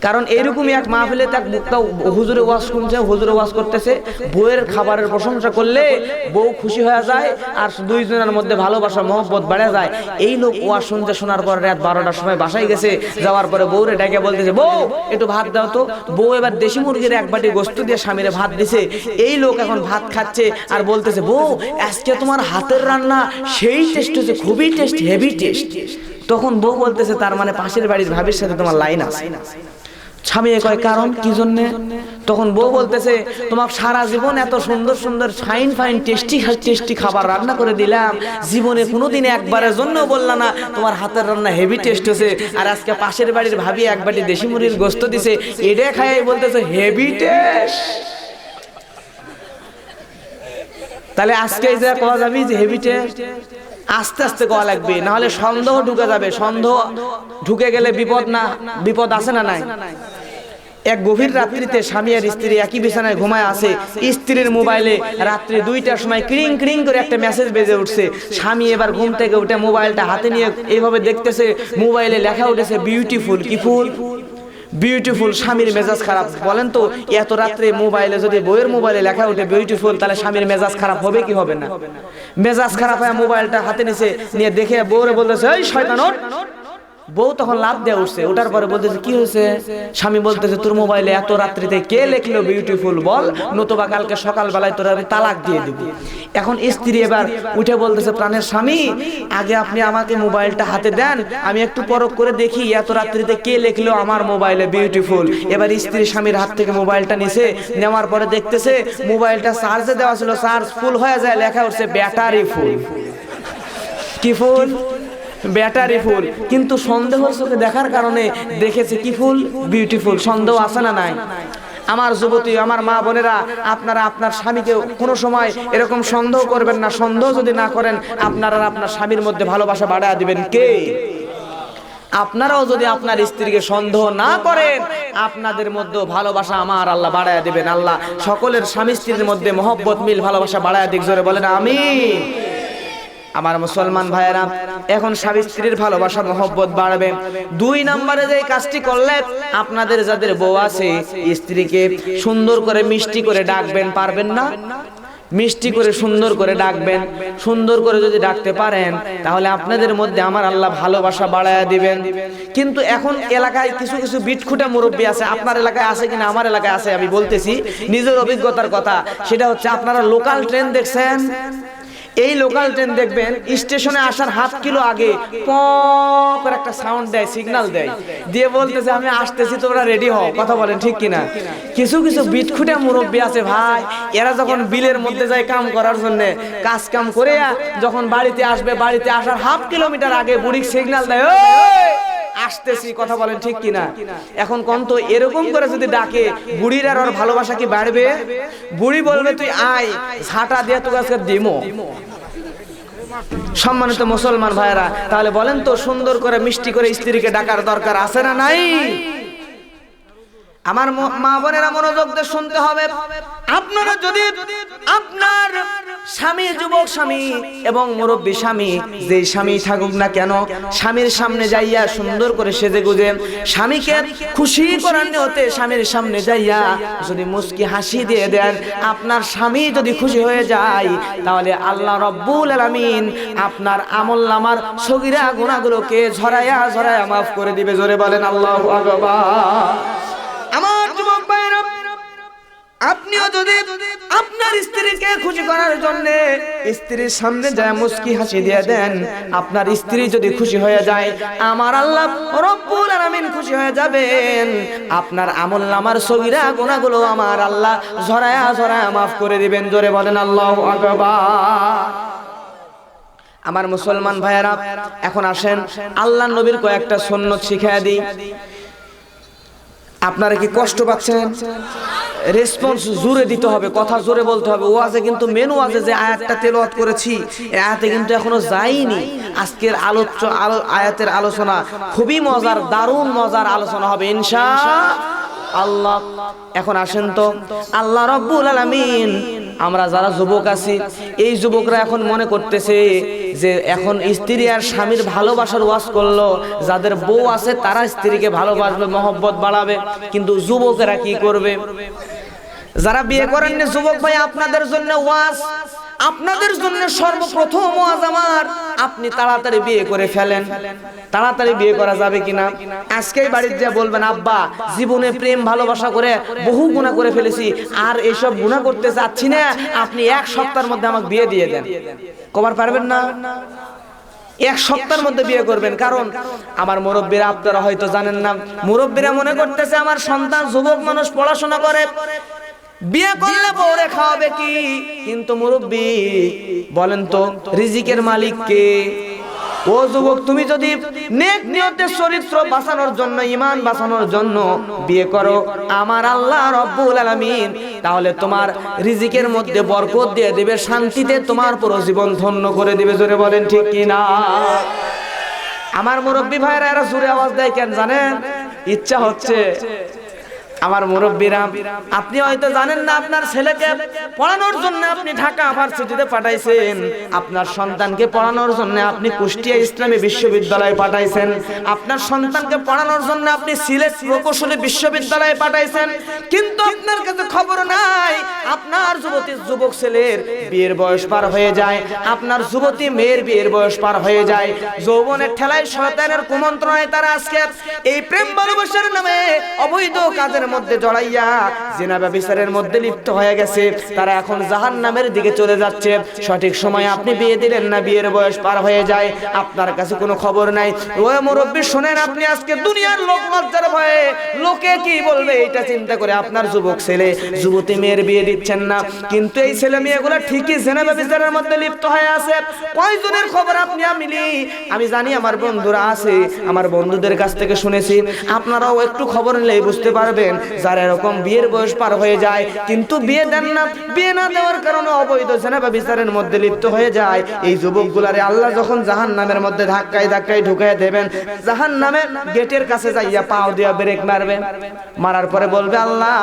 কারণ এরকমই এক মাহফিলে তাক মুক্তা হুজুরে ওয়াজ শুনছে, হুজুরে ওয়াজ করতেছে, বউয়ের খাবারের প্রশংসা করলে বউ খুশি হয়ে যায় আর দুইজনের মধ্যে ভালোবাসা মহব্বত বেড়ে যায়। এই লোক ওয়াজ শুনতে শোনার পর রাত 12টার সময় বাসায় গেছে, যাওয়ার পরে বউরে ডেকে বলতেছে বউ একটু ভাত দাও তো। বউ এবার দেশি মুরগির এক বাটি গোস্ত দিয়ে স্বামীরে ভাত দিছে। এই লোক এখন ভাত খাচ্ছে আর বলতেছে বউ আজকে তোমার হাতের রান্না সেই টেস্ট হচ্ছে, খুবই টেস্ট, হেভি টেস্ট। তখন বউ বলতেছে তার মানে পাশের বাড়ির ভাবির সাথে তোমার লাইন আছে। স্বামী কয় কারণ কি জন্য? তখন বউ বলতেছে তোমার সারা জীবন এত সুন্দর সুন্দর ফাইন ফাইন টেস্টি টেস্টি খাবার রান্না করে দিলাম, জীবনে কোনোদিন একবারের জন্য বললা না তোমার হাতের রান্না হেভি টেস্ট হয়েছে, আর আজকে পাশের বাড়ির ভাবি এক বাটি দেশি মুরগির গোস্ত দিছে, এটা খাই বলতেছে হেভি টেস্ট। তাহলে আজকে যা কোয়া যাবি যে হেভি টেস্ট, আস্তে আস্তে কোয়া লাগবে, না হলে সন্দেহ ঢুকে যাবে। সন্দেহ ঢুকে গেলে বিপদ না, বিপদ আছে না নাই? এক গভীর রাত্রিতে স্বামী আর স্ত্রী একই বিছানায় ঘুমায় আছে, স্ত্রীর মোবাইলে রাত্রি 2টার সময় ক্রিং ক্রিং করে একটা মেসেজ বেজে উঠছে। স্বামী এবার ঘুম থেকে উঠে মোবাইলটা হাতে নিয়ে এইভাবে দেখতেছে, মোবাইলে লেখা উঠেছে বিউটিফুল। কি ফুল? বিউটিফুল। স্বামীর মেজাজ খারাপ। বলেন তো এত রাত্রে মোবাইলে যদি বউয়ের মোবাইলে লেখা উঠে বিউটিফুল, তাহলে স্বামীর মেজাজ খারাপ হবে কি হবে না? মেজাজ খারাপ হয়ে মোবাইলটা হাতে নিছে, নিয়ে দেখে বউরে বলতেছে এই শয়তান ওঠ। বউ তখন লাফ দিয়ে উঠছে, ওঠার পরে বলতেছে কি হয়েছে? স্বামী বলতেছে তোর মোবাইলে এত রাত্রিতে কে লিখলো বিউটিফুল বল, নতুবা কালকে সকালবেলায় তোর আমি তালাক দিয়ে দিব। এখন স্ত্রী এবার উঠে বলতেছে প্রাণের স্বামী আগে আপনি আমাকে মোবাইলটা হাতে দেন, আমি একটু পরখ করে দেখি এত রাত্রিতে কে লিখলো আমার মোবাইলে বিউটিফুল। এবার স্ত্রী স্বামীর হাত থেকে মোবাইলটা নিছে, নেওয়ার পরে দেখতেছে মোবাইলটা চার্জে দেওয়া ছিল, চার্জ ফুল হয়ে যায়, লেখা উঠছে ব্যাটারি ফুল। কি ফুল? Battery full. কিন্তু সন্দেহের চোখে দেখার কারণে দেখেছে কি ফুল? বিউটিফুল। সন্দেহ আছে না নাই? আমার যুবতী, আমার মা বোনেরা, আপনারা আপনার স্বামীকে কোনো সময় এরকম সন্দেহ করবেন না। সন্দেহ যদি না করেন, আপনারা আপনার স্বামীর মধ্যে ভালোবাসা বাড়ায় দিবেন কে? আপনারাও যদি আপনার স্ত্রীকে সন্দেহ না করেন, আপনাদের মধ্যে ভালোবাসা আমার আল্লাহ বাড়ায় দিবেন। আল্লাহ সকলের স্বামী স্ত্রীর মধ্যে মহব্বত মিল ভালোবাসা বাড়ায় দিক, জোরে বলেন আমিন। আমার মুসলমান ভাইয়েরা, এখন স্বামী স্ত্রীর ভালোবাসা মহব্বত বাড়বে। 2 নম্বরে যে কাজটি করলে, আপনাদের যাদের বউ আছে স্ত্রীকে সুন্দর করে মিষ্টি করে ডাকবেন, পারবেন না? মিষ্টি করে সুন্দর করে ডাকবেন। সুন্দর করে যদি ডাকতে পারেন, তাহলে আপনাদের মধ্যে আমার আল্লাহ ভালোবাসা বাড়ায়া দিবেন। কিন্তু এখন এলাকায় কিছু কিছু বিটখুটে মুরব্বী আছে, আপনার এলাকায় আছে কিনা আমার এলাকায় আছে, আমি বলতেছি নিজের অভিজ্ঞতার কথা। সেটা হচ্ছে আপনারা লোকাল ট্রেন দেখছেন? এই লোকাল ট্রেন দেখবেন স্টেশনে আসার হাফ কিলো আগে প করে একটা সাউন্ড দেয়, সিগন্যাল দেয়, দিয়ে বলতেছে আমি আসতেছি, তোমরা রেডি হও। কথা বলেন ঠিক কিনা? কিছু কিছু বিটখুটে মুরব্বী আছে ভাই, এরা যখন বিলের মধ্যে যায় কাম করার জন্য, কাজ কাম করে যখন বাড়িতে আসবে, বাড়িতে আসার হাফ কিলোমিটার আগে বুড়ি সিগন্যাল দেয় আসতেছি। কথা বলেন ঠিক কিনা? এখন কোন তো এরকম করে যদি ডাকে, বুড়ির আর ওর ভালোবাসা কি বাড়বে? বুড়ি বলবে তুই আয়, ঝাঁটা দিয়ে তোকে আজকে দিমো। সম্মানিত মুসলমান ভাইরা, তাহলে বলেন তো সুন্দর করে মিষ্টি করে স্ত্রীকে ডাকার দরকার আছে না নাই? আমার মা বোনেরা মনোযোগ দিয়ে শুনতে হবে। আপনারা যদি আপনার স্বামী, যুবক স্বামী এবং মুরব্বী স্বামী, যেই স্বামী থাকুক না কেন, স্বামীর সামনে যাইয়া সুন্দর করে সেজে গুজে স্বামীকে খুশি করার নিয়তে স্বামীর সামনে যাইয়া যদি মুস্কি হাসি দিয়ে দেন, আপনার স্বামী যদি খুশি হয়ে যায়, তাহলে আল্লাহ রব্বুল আলামিন আপনার আমলনামার সগীরা গুনাহগুলোকে ঝরায়া ঝরায়া মাফ করে দিবে। জোরে বলেন আল্লাহু আকবার। আমার যুবক ভাইরা, আপনিও যদি আপনার স্ত্রীকে খুশি করার জন্য স্ত্রীর সামনে যায় মুস্কি হাসি দিয়ে দেন, আপনার স্ত্রী যদি খুশি হয়ে যায়, আমার আল্লাহ রব্বুল আলামিন খুশি হয়ে যাবেন। আপনার আমলনামার সগীরা গুনাহগুলো আমার আল্লাহ ঝরায়া ঝরায়া মাফ করে দিবেন। জোরে বলেন আল্লাহু আকবার। আমার মুসলমান ভাইয়েরা, এখন আসেন আল্লাহর নবীর কয়েকটা সুন্নাত শিখিয়ে দিই। আপনারা কি কষ্ট পাচ্ছেন? রেসপন্স জোরে দিতে হবে, কথা জোরে বলতে হবে। ওয়াজে কিন্তু মেন ওয়াজে যে আয়াতটা তেলাওয়াত করেছি, এই আয়াতে কিন্তু এখনো যায়নি। আজকের আয়াতের আলোচনা খুবই মজার, দারুণ মজার আলোচনা হবে ইনশাআল্লাহ। এখন আসেন তো, আল্লাহ রাব্বুল আলামিন, আমরা যারা যুবক আছি, এই যুবকরা এখন মনে করতেছে যে এখন স্ত্রী আর স্বামীর ভালোবাসার ওয়াজ করলো, যাদের বউ আছে তারা স্ত্রীকে ভালোবাসবে, মহব্বত বাড়াবে। কিন্তু যুবকেরা কি করবে? যারা বিয়ে করেননি যুবক ভাই, আপনাদের জন্য ওয়াজ, আপনাদের জন্য সর্বপ্রথম ওয়াজ আমার, আপনি তাড়াতাড়ি বিয়ে করে ফেলেন। তাড়াতাড়ি বিয়ে করা যাবে কিনা আজকেই বাড়িতে যা বলবেন, আব্বা জীবনে প্রেম ভালোবাসা করে বহু গুনাহ করে ফেলেছি, আর এইসব গুনাহ করতে চাচ্ছি না, আপনি 1 সপ্তাহের মধ্যে আমাকে বিয়ে দিয়ে দেন। কবার পারবেন না? 1 সপ্তাহের মধ্যে বিয়ে করবেন। কারণ আমার মুরব্বীরা, আপনারা হয়তো জানেন না, মুরব্বীরা মনে করতেছে আমার সন্তান যুবক মানুষ পড়াশোনা করে, বিয়ে করলে বউরে খাওয়াবে কি? কিন্তু মুরব্বী বলেন তো, রিজিকের মালিক কে? ও যুবক, তুমি যদি নেক নিয়তে চরিত্র বাঁচানোর জন্য, ঈমান বাঁচানোর জন্য বিয়ে করো, আমার আল্লাহ রব্বুল আলামিন তাহলে তোমার রিজিকের মধ্যে বরকত দিয়ে দিবে, শান্তিতে তোমার পুরো জীবন ধন্য করে দিবে। জোরে বলেন ঠিক কি না? আমার মুরব্বী ভাইরা এরা জোরে আওয়াজ দেয় কেন জানেন? ইচ্ছা হচ্ছে। আমার মুরব্বীরা, আপনি হয়তো জানেন না, আপনার ছেলেকে পড়ানোর জন্য আপনি ঢাকা ভার্সিটিতে পাঠাইছেন, আপনার সন্তানকে পড়ানোর জন্য আপনি কুষ্টিয়া ইসলামী বিশ্ববিদ্যালয়ে পাঠাইছেন, আপনার সন্তানকে পড়ানোর জন্য আপনি সিলেট প্রকৌশলী বিশ্ববিদ্যালয়ে পাঠাইছেন, কিন্তু আপনার কাছে খবর নাই আপনার যুবক ছেলের বিয়ের বয়স পার হয়ে যায়, আপনার যুবতী মেয়ের বিয়ের বয়স পার হয়ে যায়। যৌবনের ঠেলায় শয়তানের কুমন্ত্রণায় তারা আজকে এই প্রেম ভালোবাসার নামে অবৈধ কাজের মধ্যে জড়াইয়া জিনা ব্যভিচারের মধ্যে লিপ্ত হয়ে গেছে। তারা এখন জাহান্নামের দিকে চলে যাচ্ছে। সঠিক সময়ে আপনি বিয়ে দিলেন না, বিয়ের বয়স পার হয়ে যায়, আপনার কাছে কোনো খবর নাই। ও মুরব্বী শুনেন, আপনি আজকে দুনিয়ার লোক লজ্জার ভয়ে লোকে কি বলবে এটা চিন্তা করে আপনার যুবক ছেলে যুবতী মেয়ের বিয়ে দিচ্ছেন না। কিন্তু এই ছেলে মেয়েগুলো ঠিকই জিনা ব্যভিচারের মধ্যে লিপ্ত হয়ে আছে। কয়জনের খবর আপনি আমি জানি, আমার বন্ধুরা আছে, আমার বন্ধুদের কাছ থেকে শুনেছি। আপনারাও একটু খবর নিলেই বুঝতে পারবেন, যারা এরকম বিয়ের বয়স পার হয়ে যায় কিন্তু বিয়ে দেন না, বিয়ে না দেওয়ার কারণে অবৈধ জিনা ব্যভিচারের মধ্যে লিপ্ত হয়ে যায়, এই যুবকগুলারে আল্লাহ যখন জাহান্নামের মধ্যে ধাক্কায় ধাক্কায় ঢুকিয়ে দেবেন, জাহান্নামের গেটের কাছে যাইয়া পাও দিয়া ব্রেক মারবেন, মারার পরে বলবে, আল্লাহ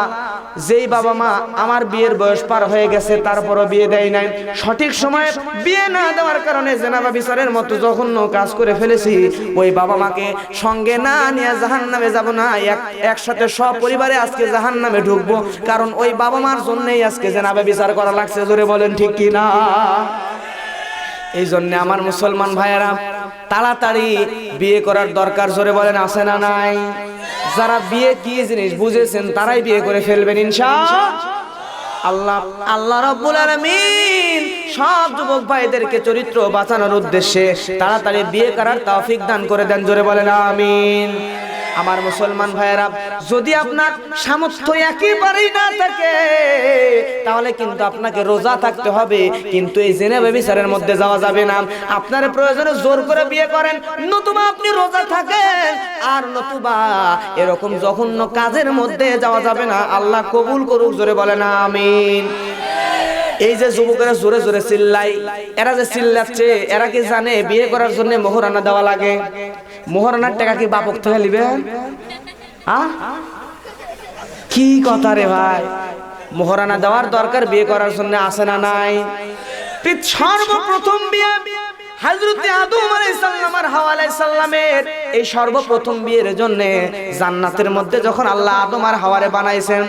যেই বাবা মা আমার বিয়ের বয়স পার হয়ে গেছে তারপরও বিয়ে দেয় নাই, সঠিক সময়ে বিয়ে না দেওয়ার কারণে জিনা ব্যভিচারের মতো জঘন্য কাজ করে ফেলেছি, ওই বাবা মাকে সঙ্গে না নিয়ে জাহান্নামে যাব না, একসাথে সব পরিবারে আজকে জাহান্নামে ঢুকবো, কারণ ওই বাবা মার জন্যই আজকে জিনা ব্যভিচার করা লাগছে। জোরে বলেন ঠিক কি না? এই জন্য আমার মুসলমান ভাইয়েরা, তাড়াতাড়ি বিয়ে করার দরকার। জোরে বলেন আছে না নাই? যারা বিয়ে কি জিনিস বুঝেছেন তারাই বিয়ে করে ফেলবেন ইনশাআল্লাহ। আল্লাহ রাব্বুল আলামিন সব যুবক ভাইদেরকে চরিত্র বাঁচানোর উদ্দেশ্যে তাড়াতাড়ি বিয়ে করার তৌফিক দান করে দেন। জোরে বলেন আমিন। আমার মুসলমান ভাইয়েরা, যদি আপনার সামর্থ্য একেবারেই না থাকে তাহলে কিন্তু আপনাকে রোজা থাকতে হবে, কিন্তু এই জিনা ব্যভিচারের মধ্যে যাওয়া যাবে না। আপনার প্রয়োজনে জোর করে বিয়ে করেন, নতুবা আপনি রোজা থাকেন, আর নতুবা এরকম জঘন্য কাজের মধ্যে যাওয়া যাবে না। আল্লাহ কবুল করুক। জোরে বলেন আমিন। এই যে যুবকেরা জোরে জোরে চিল্লাই, এরা যে চিল্লাচ্ছে, এরা কি জানে বিয়ে করার জন্য মোহরানা দেওয়া লাগে? মোহরানার টাকা কি বাপক থেকে নিবেন? কি কথা রে ভাই, মোহরানা দেওয়ার দরকার বিয়ে করার জন্য আছে না নাই? সর্বপ্রথম বিয়ে হযরত আদম আলাইহিস সালাম আর হাওয়া আলাইহিস সালামের। এই সর্বপ্রথম বিয়ের জন্য জান্নাতের মধ্যে যখন আল্লাহ আদম আর হাওয়ারে বানাইছেন,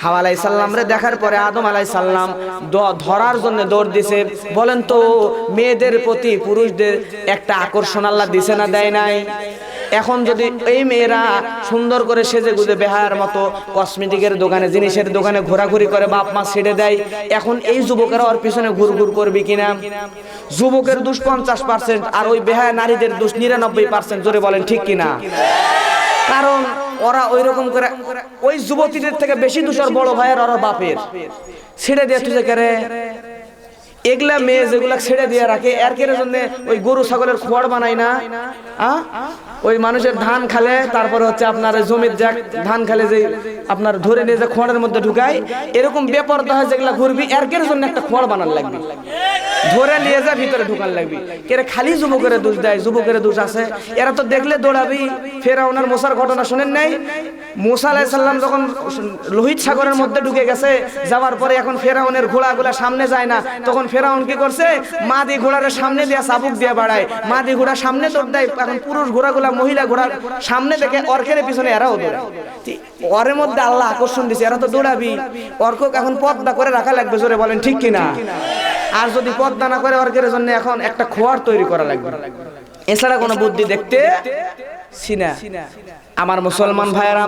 হাওয়া আলাইহিস সালামরে দেখার পরে আদম আলাইহিস সালাম ধরার জন্য দৌড় দিছে। বলেন তো মেয়েদের প্রতি পুরুষদের একটা আকর্ষণ আল্লাহ দিছে না দেয় নাই? এখন যদি এই মেয়েরা সুন্দর করে সেজে গুজে বেহায়ার মতো কসমেটিকের দোকানে জিনিসের দোকানে ঘোরাঘুরি করে বাপ মা ছেড়ে দেয়, এখন এই যুবকেরা ওর পিছনে ঘুরঘুর করবে কিনা? যুবকের দোষ 50% আর ওই বেহায়া নারীদের দোষ 99%। জোরে বলেন ঠিক কিনা? কারণ ওরা ওই রকম করে ওই যুবতীদের থেকে বেশি দোষ ওর বড় ভাইয়ের ওর বাপের। ছেড়ে দিয়ে তুই করে এগুলা মেয়ে যেগুলা ছেড়ে দিয়ে রাখে এর কের জন্য ওই গরু ছাগলের খোয়াড় বানায় না? ওই মানুষের ধান খালে, তারপরে হচ্ছে আপনার জমির যাক ধান খালে যে আপনার ধরে নিয়ে যে খোয়াড়ের মধ্যে ঢুকায়, এরকম বেপরদা হয় যেগুলা ঘুরবি এর কের জন্য একটা খোয়াড় বানান লাগবে, ধরে নিয়ে যা ভিতরে ঢুকান লাগবে। কেরে খালি যুবকের দোষ দেয়, যুবকের দোষ আছে। এরা তো দেখলে দৌড়াবি। ফেরাউন আর মুসার ঘটনা শুনেন নাই? মুসা আলাইহিস সালাম যখন লোহিত সাগরের মধ্যে ঢুকে গেছে, যাওয়ার পরে এখন ফেরাউনের ঘোড়াগুলা সামনে যায় না, তখন ফেরাউন কি করছে? মাদি ঘোড়ার সামনে দিয়ে চাবুক দিয়ে বাড়ায়, মাদি ঘোড়া সামনে দৌড় দেয়। এখন পুরুষ ঘোড়াগুলা মহিলা ঘোড়ার সামনে দেখে অর্কের পিছনে এরাও দৌড়ায়। ওরের মধ্যে আল্লাহ আকর্ষণ দিছে, এরা তো দৌড়াবি। অর্ক এখন পর্দা করে রাখা লাগবে। জোরে বলেন ঠিক কিনা? আর যদি পর্দা না করে অর্কের জন্য এখন একটা খোয়ার তৈরি করা লাগবে। এছাড়া কোনো বুদ্ধি দেখতে সিনা। আমার মুসলমান ভাইয়েরা,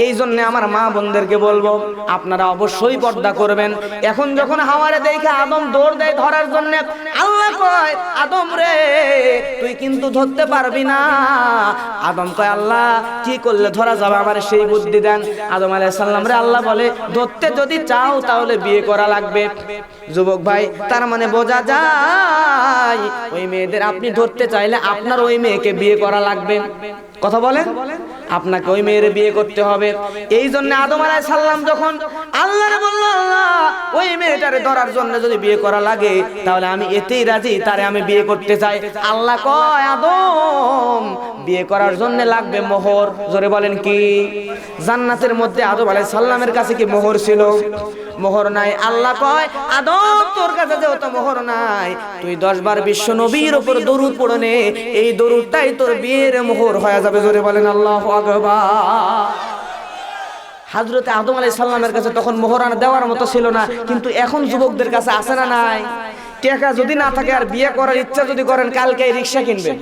এই জন্য আমার মা বোনদেরকে বলবো আপনারা অবশ্যই পর্দা করবেন। এখন যখন হাওয়ারে দেখে আদম দৌড় দেয় ধরার জন্য, আল্লাহ কয় আদম রে তুই কিন্তু ধরতে পারবি না। আদম কয় আল্লাহ কি করলে ধরা যাবে, আমার সেই বুদ্ধি দেন। আদম আলাইহিস সালাম রে আল্লাহ বলে ধরতে যদি চাও তাহলে বিয়ে করা লাগবে। যুবক ভাই, তার মানে বোঝা যায় ওই মেয়েদের আপনি ধরতে চাইলে আপনার ওই মেয়েকে বিয়ে করা লাগবে। কথা বলেন, আপনাকে ওই মেয়ের বিয়ে করতে হবে। এই জন্য আদম আলাইহিস সালাম যখন আল্লাহরে বলল আল্লাহ ওই মেয়েটারে ধরার জন্য যদি বিয়ে করা লাগে তাহলে আমি এতেই রাজি, তারে আমি বিয়ে করতে চাই। আল্লাহ কয় আদম বিয়ে করার জন্য লাগবে মোহর। জোরে বলেন কি? জান্নাতের মধ্যে আদম আলাইহিস সালামের কাছে কি মোহর ছিল? মোহর নাই। আল্লাহ কয় আদম তোর কাছে যেহেতু মোহর নাই, তুই 10 বার বিশ্ব নবীর উপর দরুদ পড়ে নে, এই দরুদটাই তোর বিয়ের মোহর হয়ে যাবে। জোরে বলেন আল্লাহু আকবার। হযরত আদম আলাইহিস সালামের কাছে তখন মোহর দেওয়ার মতো ছিল না, কিন্তু এখন যুবকদের কাছে আছে না নাই? টাকা যদি না থাকে আর বিয়ে করার ইচ্ছা যদি করেন, কালকে রিকশা কিনবেন,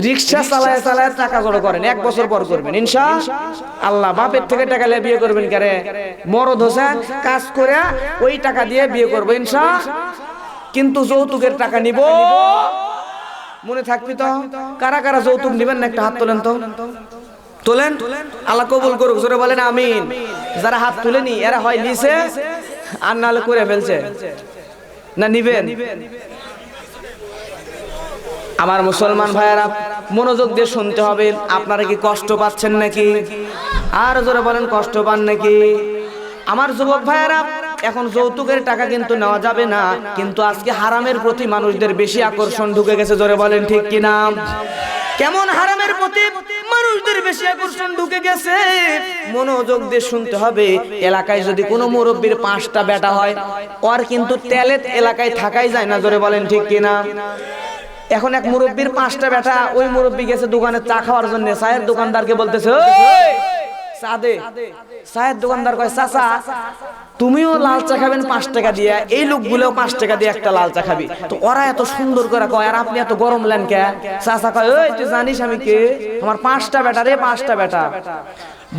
রিকশা চালায় চালায় টাকা জড়ো করেন, 1 বছর পর করবেন ইনশাআল্লাহ। বাপের থেকে টাকা নিয়ে বিয়ে করবেন কারে? মরদ হোসেন কাজ করে ওই টাকা দিয়ে বিয়ে করবো ইনশাআল্লাহ। কিন্তু যৌতুকের টাকা নিব, মনে থাকবি তো? কারা কারা যৌতুক নেবেন না একটা হাত তোলেন তো, তোলেন। আল্লাহ কবুল করুক। জোরে বলেন আমিন। যারা হাত তুলেনি এরা হয় নিছে আর নাহলে করে ফেলছে না নিবেন। আমার মুসলমান ভাইয়েরা মনোযোগ দিয়ে শুনতে হবে। আপনারা কি কষ্ট পাচ্ছেন নাকি? আর জোরে বলেন কষ্ট পান নাকি? আমার যুবক ভাইয়েরা, এখন যৌতুকের টাকা কিন্তু নেওয়া যাবে না, কিন্তু আজকে হারামের প্রতি মানুষদের বেশি আকর্ষণ ঢুকে গেছে। জোরে বলেন ঠিক কিনা? কেমন হারামের প্রতি মানুষদের বেশি আকর্ষণ ঢুকে গেছে, মনোযোগ দিয়ে শুনতে হবে। এলাকায় যদি কোনো মুরব্বীর 5টা বেটা হয়, ওর কিন্তু তেলের এলাকায় থাকাই যায় না। জোরে বলেন ঠিক কিনা? এখন এক মুরব্বীর 5টা বেটা, ওই মুরব্বী গেছে দোকানে চা খাওয়ার জন্য, চায়ের দোকানদারকে বলতেছে চা দে। চায়ের দোকানদার কয় চাচা তুমিও লাল চা খাবেন 5 টাকা দিয়ে, এই লোকগুলোও 5 টাকা দিয়ে একটা লাল চা খাবি। তো ওরা এত সুন্দর করে কয় আর আপনি এত গরম লেন কে? চাচা কয় ওই তুই জানিস আমি কে? আমার 5টা বেটা রে, 5টা বেটা।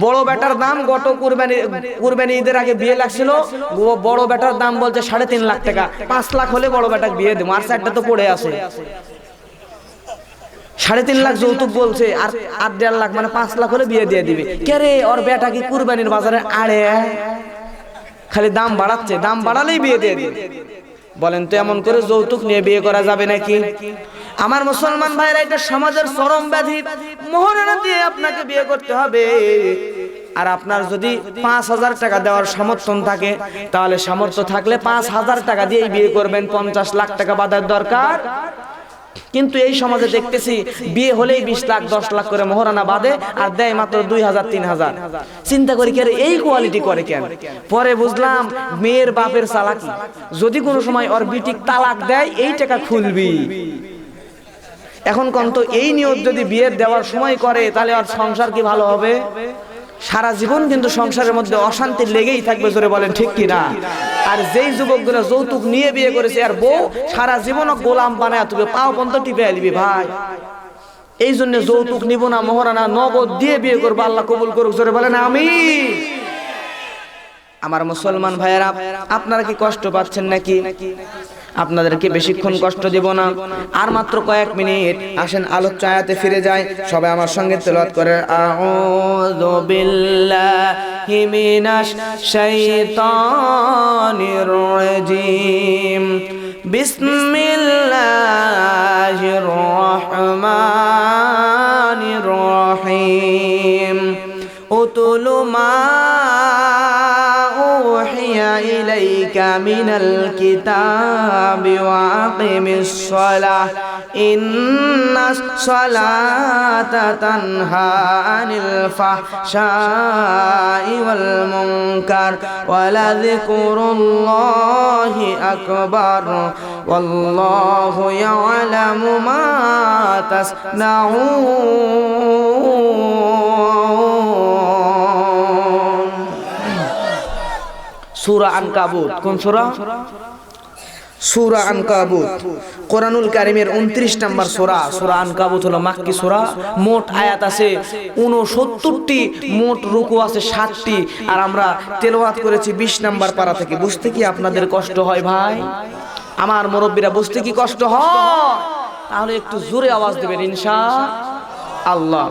বড় বেটার দাম গত কুরবানি ঈদের আগে বিয়ে লাগছিল, বড় বেটার দাম বলছে 3.5 লাখ টাকা। 5 লাখ হলে বড় বেটাকে বিয়ে দেবো, আর 4টা তো পড়ে আছে। 3.5 লাখ যৌতুক বলছে, আর 1.5 লাখ মানে 5 লাখ হলে বিয়ে দিয়ে দিবে। কে রে ওর বেটা কি কুরবানির বাজারে আড়ে খালি দাম বাড়াচ্ছে, দাম বাড়ালেই বিয়ে দিয়ে দিবে। বলেন তো এমন করে যৌতুক নিয়ে বিয়ে করা যাবে নাকি? আমার মুসলমান ভাইরা, এটা সমাজের চরম ব্যাধি। মোহরানা দিয়ে আপনাকে বিয়ে করতে হবে। আর আপনার যদি 5,000 টাকা দেওয়ার সমর্থন থাকে, তাহলে সামর্থ্য থাকলে 5,000 টাকা দিয়েই বিয়ে করবেন, 50 লাখ টাকা বাঁধার দরকার কিন্তু এই সমাজে দেখতেছি বিয়ে হলেই 20 লাখ 10 লাখ করে মোহরানা বাঁধে আর দেয় মাত্র 2000 3000। চিন্তা করি কে এই কোয়ালিটি করে কেন? পরে বুঝলাম মেয়ের বাপের চালাকি, যদি কোনো সময় ওর বিটিক তালাক দেয় এই টাকা খুলবি। এখন কোন তো এই নিয়ত যদি বিয়ের দেওয়ার সময় করে তাহলে আর সংসার কি ভালো হবে? সারা জীবন কিন্তু সংসারের মধ্যে অশান্তি লেগেই থাকবে, জোরে বলেন ঠিক কি না? আর যেই যুবকগুলো যৌতুক নিয়ে বিয়ে করেছে আর বউ সারা জীবন গোলাম বানায় তুমি পাও পর্যন্ত টিপে আলবি ভাই। এই জন্য যৌতুক নিব না, মোহরানা নগদ দিয়ে বিয়ে করবো, আল্লাহ কবুল করুক, জোরে বলেন আমিন। আমার মুসলমান ভাইয়েরা, আপনারা কি কষ্ট পাচ্ছেন নাকি? আপনাদেরকে বেশিক্ষণ কষ্ট দেব না, আর মাত্র কয়েক মিনিট। আসেন আলোচ্য আয়াতে ফিরে যাই, সবাই আমার সঙ্গে তেলাওয়াত করে আউযু বিল্লাহি মিনাশ শাইতানির রাজিম বিসমিল্লাহির রহমানির রহিম উতুলু মা إليك من الكتاب وأقم الصلاة إن الصلاة تنهى عن الفحشاء والمنكر ولذكر الله أكبر والله يعلم ما تصنعون। সূরা আনকাবুত। কোন সূরা? সূরা আনকাবুত কোরআনুল কারীমের 29 নম্বর সূরা। সূরা আনকাবুত হলো মাক্কি সূরা। মোট আয়াত আছে 69টি, মোট রুকু আছে 60টি, আর আমরা তেলাওয়াত করেছি 20 নম্বর পারা থেকে। বুঝতে কি আপনাদের কষ্ট হয় ভাই? আমার মুরব্বীরা বুঝতে কি কষ্ট হয়? তাহলে একটু জোরে আওয়াজ দিবেন ইনশাআল্লাহ।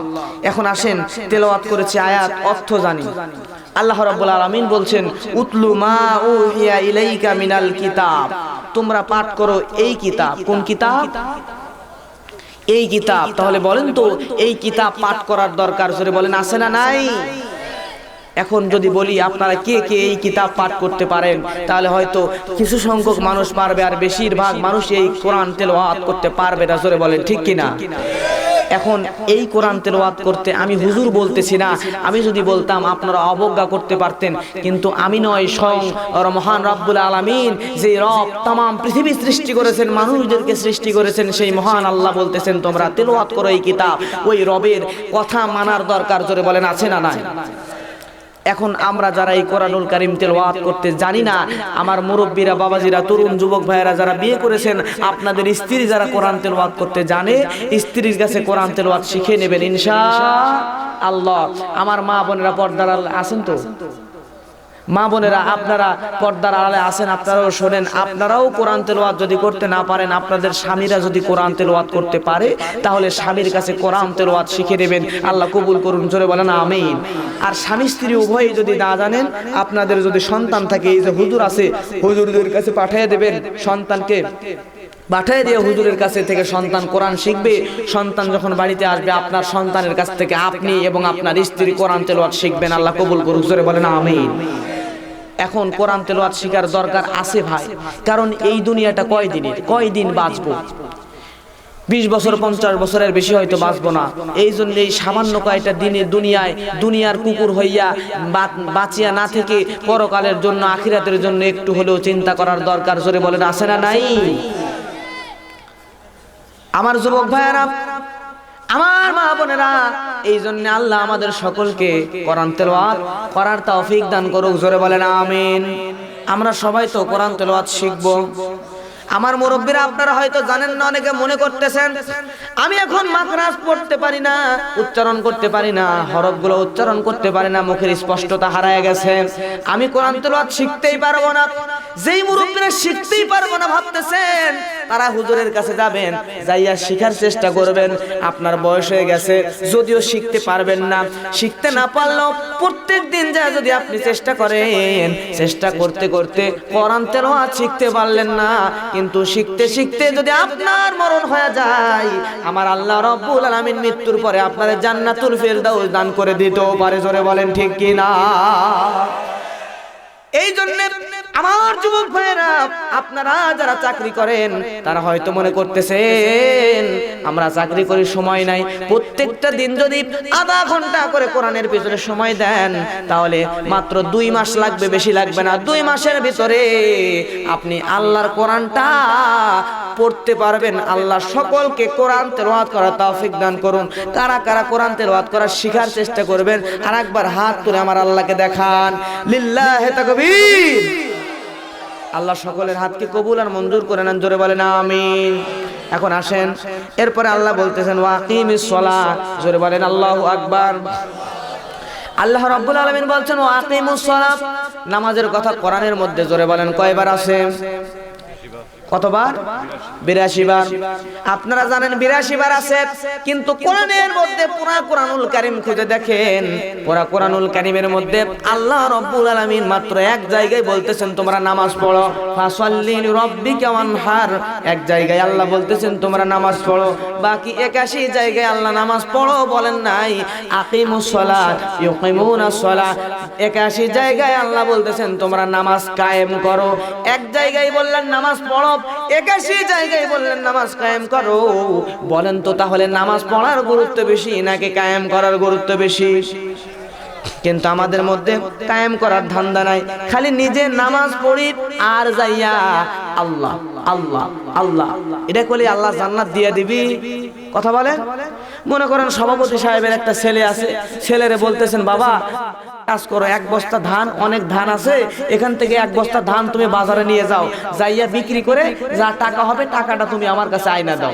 এখন আসেন তেলাওয়াত করেছি আয়াত, অর্থ জানি। আল্লাহ রাব্বুল আলামিন বলছেন উতলু মা উহিয়া ইলাইকা মিনাল কিতাব, তোমরা পাঠ করো এই কিতাব। কোন কিতাব? এই কিতাব। তাহলে বলেন তো এই কিতাব পাঠ করার দরকার, জোরে বলেন আছে না নাই? এখন যদি বলি আপনারা কে কে এই কিতাব পাঠ করতে পারেন, তাহলে হয়তো কিছু সংখ্যক মানুষ পারবে, আর বেশিরভাগ মানুষ এই কোরআন তেলাওয়াত করতে পারবে না, জোরে বলেন ঠিক কি না? এখন এই কোরআন তেলাওয়াত করতে আমি হুজুর বলতেছি না, আমি যদি বলতাম আপনারা অবজ্ঞা করতে পারতেন, কিন্তু আমি নয়, স্বয়ং মহান রব্বুল আলামিন, যে রব তাম পৃথিবী সৃষ্টি করেছেন, মানুষদেরকে সৃষ্টি করেছেন, সেই মহান আল্লাহ বলতেছেন তোমরা তেলাওয়াত করো এই কিতাব। ওই রবের কথা মানার দরকার, জোরে বলেন আছে না নাই? এখন আমরা যারা এই কোরআনুল কারীম তেলাওয়াত করতে জানি না, আমার মুরব্বীরা, বাবাজিরা, তরুণ যুবক ভাইয়েরা যারা বিয়ে করেছেন, আপনাদের স্ত্রী যারা কোরআন তেলাওয়াত করতে জানে, স্ত্রীর কাছে কোরআন তেলাওয়াত শিখে নেবেন ইনশাআল্লাহ। আমার মা বোনেরা পর্দার আড়ালে আছেন তো? মা বোনেরা আপনারা পর্দার আড়ালে আছেন, আপনারাও শোনেন। আপনারাও কোরআন তেলাওয়াত যদি করতে না পারেন, আপনাদের স্বামীরা যদি কোরআন তেলাওয়াত করতে পারে, তাহলে স্বামীর কাছে কোরআন তেলাওয়াত শিখে নেবেন। আল্লাহ কবুল করুন, জোরে বলেন আমিন। আর স্বামী স্ত্রী উভয়ই যদি না জানেন, আপনাদের যদি সন্তান থাকে, এই যে হুজুর আছে, হুজুরদের কাছে পাঠিয়ে দেবেন সন্তানকে, পাঠিয়ে দিয়ে হুজুরের কাছে থেকে সন্তান কোরআন শিখবে। সন্তান যখন বাড়িতে আসবে, আপনার সন্তানের কাছ থেকে আপনি এবং আপনার স্ত্রী কোরআন তেলাওয়াত শিখবেন। আল্লাহ কবুল করুন, জোরে বলেন আমিন। এখন কোরআন তেলাওয়াত শেখার দরকার আছে ভাই, কারণ এই দুনিয়াটা কয়দিন বাঁচবো? 20 বছর 50 বছরের বেশি হয়তো বাঁচবো না। এই জন্য এই সামান্য কয়টা দিনে দুনিয়ার কুকুর হইয়া বাঁচিয়া না থেকে পরকালের জন্য, আখিরাতের জন্য একটু হলেও চিন্তা করার দরকার, জোরে বলেন আছে না নাই? আমার যুবক ভাইয়েরা, আমার মা বোনেরা, এই জন্য আল্লাহ আমাদের সকলকে কোরআন তেলাওয়াত করার তৌফিক দান করুক, জোরে বলেন আমিন। আমরা সবাই তো কোরআন তেলাওয়াত শিখবো। আমার মুরব্বীরা, আপনারা হয়তো জানেন না, অনেকে মনে করতেছেন আমি এখন মাখরাজ পড়তে পারি না, উচ্চারণ করতে পারি না, হরফগুলো উচ্চারণ করতে পারি না, মুখের স্পষ্টতা হারায় গেছে, আমি কোরআন তেলাওয়াত শিখতেই পারবো না। যেই মুরব্বীরা শিখতেই পারবো না ভাবতেছেন, তারা হুজুরের কাছে যাবেন, যাইয়া শিখার চেষ্টা করবেন। আপনার বয়স হয়ে গেছে, যদিও শিখতে পারবেন না, শিখতে না পারলেও প্রত্যেক দিন যা যদি আপনি চেষ্টা করেন, চেষ্টা করতে করতে কোরআন তেলাওয়াত শিখতে পারলেন না, কিন্তু শিখতে শিখতে যদি আপনার মরণ হয়ে যায়, আমার আল্লাহ রাব্বুল আলামিন মৃত্যুর পরে আপনাদের জান্নাতুল ফেরদাউস দান করে দিতেও পারে, জোরে বলেন ঠিক কি না? এই জন্য আমার যুবক ভাইরা, আপনারা যারা চাকরি করেন তারা হয়তো মনে করতেছেন আমরা চাকরি করি, সময় নাই। প্রত্যেকটা দিন যদি আধা ঘন্টা করে কোরআনের পিছনে সময় দেন তাহলে মাত্র 2 মাস লাগবে, বেশি লাগবে না। 2 মাসের ভিতরে আপনি আল্লাহর কোরআনটা পড়তে পারবেন। আল্লাহ সকলকে কোরআন তেলাওয়াত করার তৌফিক দান করুন। কারা কারা কোরআন তেলাওয়াত করার শিখার চেষ্টা করবেন আর একবার হাত তুলে আমার আল্লাহকে দেখান। লিল্লাহি তাকবীর। আল্লাহ সকলের হাতকে কবুল আর মঞ্জুর করে নেন, জোরে বলেন আমিন। এখন আসেন, এরপরে আল্লাহ বলতেছেন ওয়াকিমিস সালাত, জোরে বলেন আল্লাহু আকবার। আল্লাহ রাব্বুল আলামিন বলছেন ওয়াকিমুস সালাত, নামাজের কথা কোরআনের মধ্যে জোরে বলেন কয়বার আছে? কতবার? 82 বার। আপনারা জানেন 82 বার আছে, কিন্তু কোরআনের মধ্যে পুরা কোরআনুল কারীম খুঁজে দেখেন, পুরা কোরআনুল কারীমের মধ্যে আল্লাহ রাব্বুল আলামিন মাত্র এক জায়গায় বলতেছেন তোমরা নামাজ পড়ো, ফাসাল্লি লিরাব্বিকা ওয়ানহার। এক জায়গায় আল্লাহ বলতেছেন তোমরা নামাজ পড়ো। বাকি 81 জায়গায় আল্লাহ নামাজ পড়ো বলেন নাই, আকিমুস সালাত ইউকিমুনাস সালাত। 81 জায়গায় আল্লাহ বলতেছেন তোমরা নামাজ কায়েম করো। এক জায়গায় বললেন নামাজ পড়ো, 81 জায়গায় বললেন নামাজ কায়েম করো। বলেন তো তাহলে নামাজ পড়ার গুরুত্ব বেশি নাকি কায়েম করার গুরুত্ব বেশি? কিন্তু আমাদের মধ্যে কায়েম করার ধান্দা নাই, খালি নিজে নামাজ পড়ি আর যাইয়া আল্লাহ আল্লাহ আল্লাহ এটা করলে আল্লাহ জান্নাত দিয়ে দিবি। কথা বলে, মনে করেন সভাপতি সাহেবের একটা ছেলে আছে, ছেলেরে বলতেছেন বাবা কাজ করো, 1 বস্তা ধান, অনেক ধান আছে, এখান থেকে 1 বস্তা ধান তুমি বাজারে নিয়ে যাও, যাইয়া বিক্রি করে যা টাকা হবে টাকাটা তুমি আমার কাছে আয়না দাও।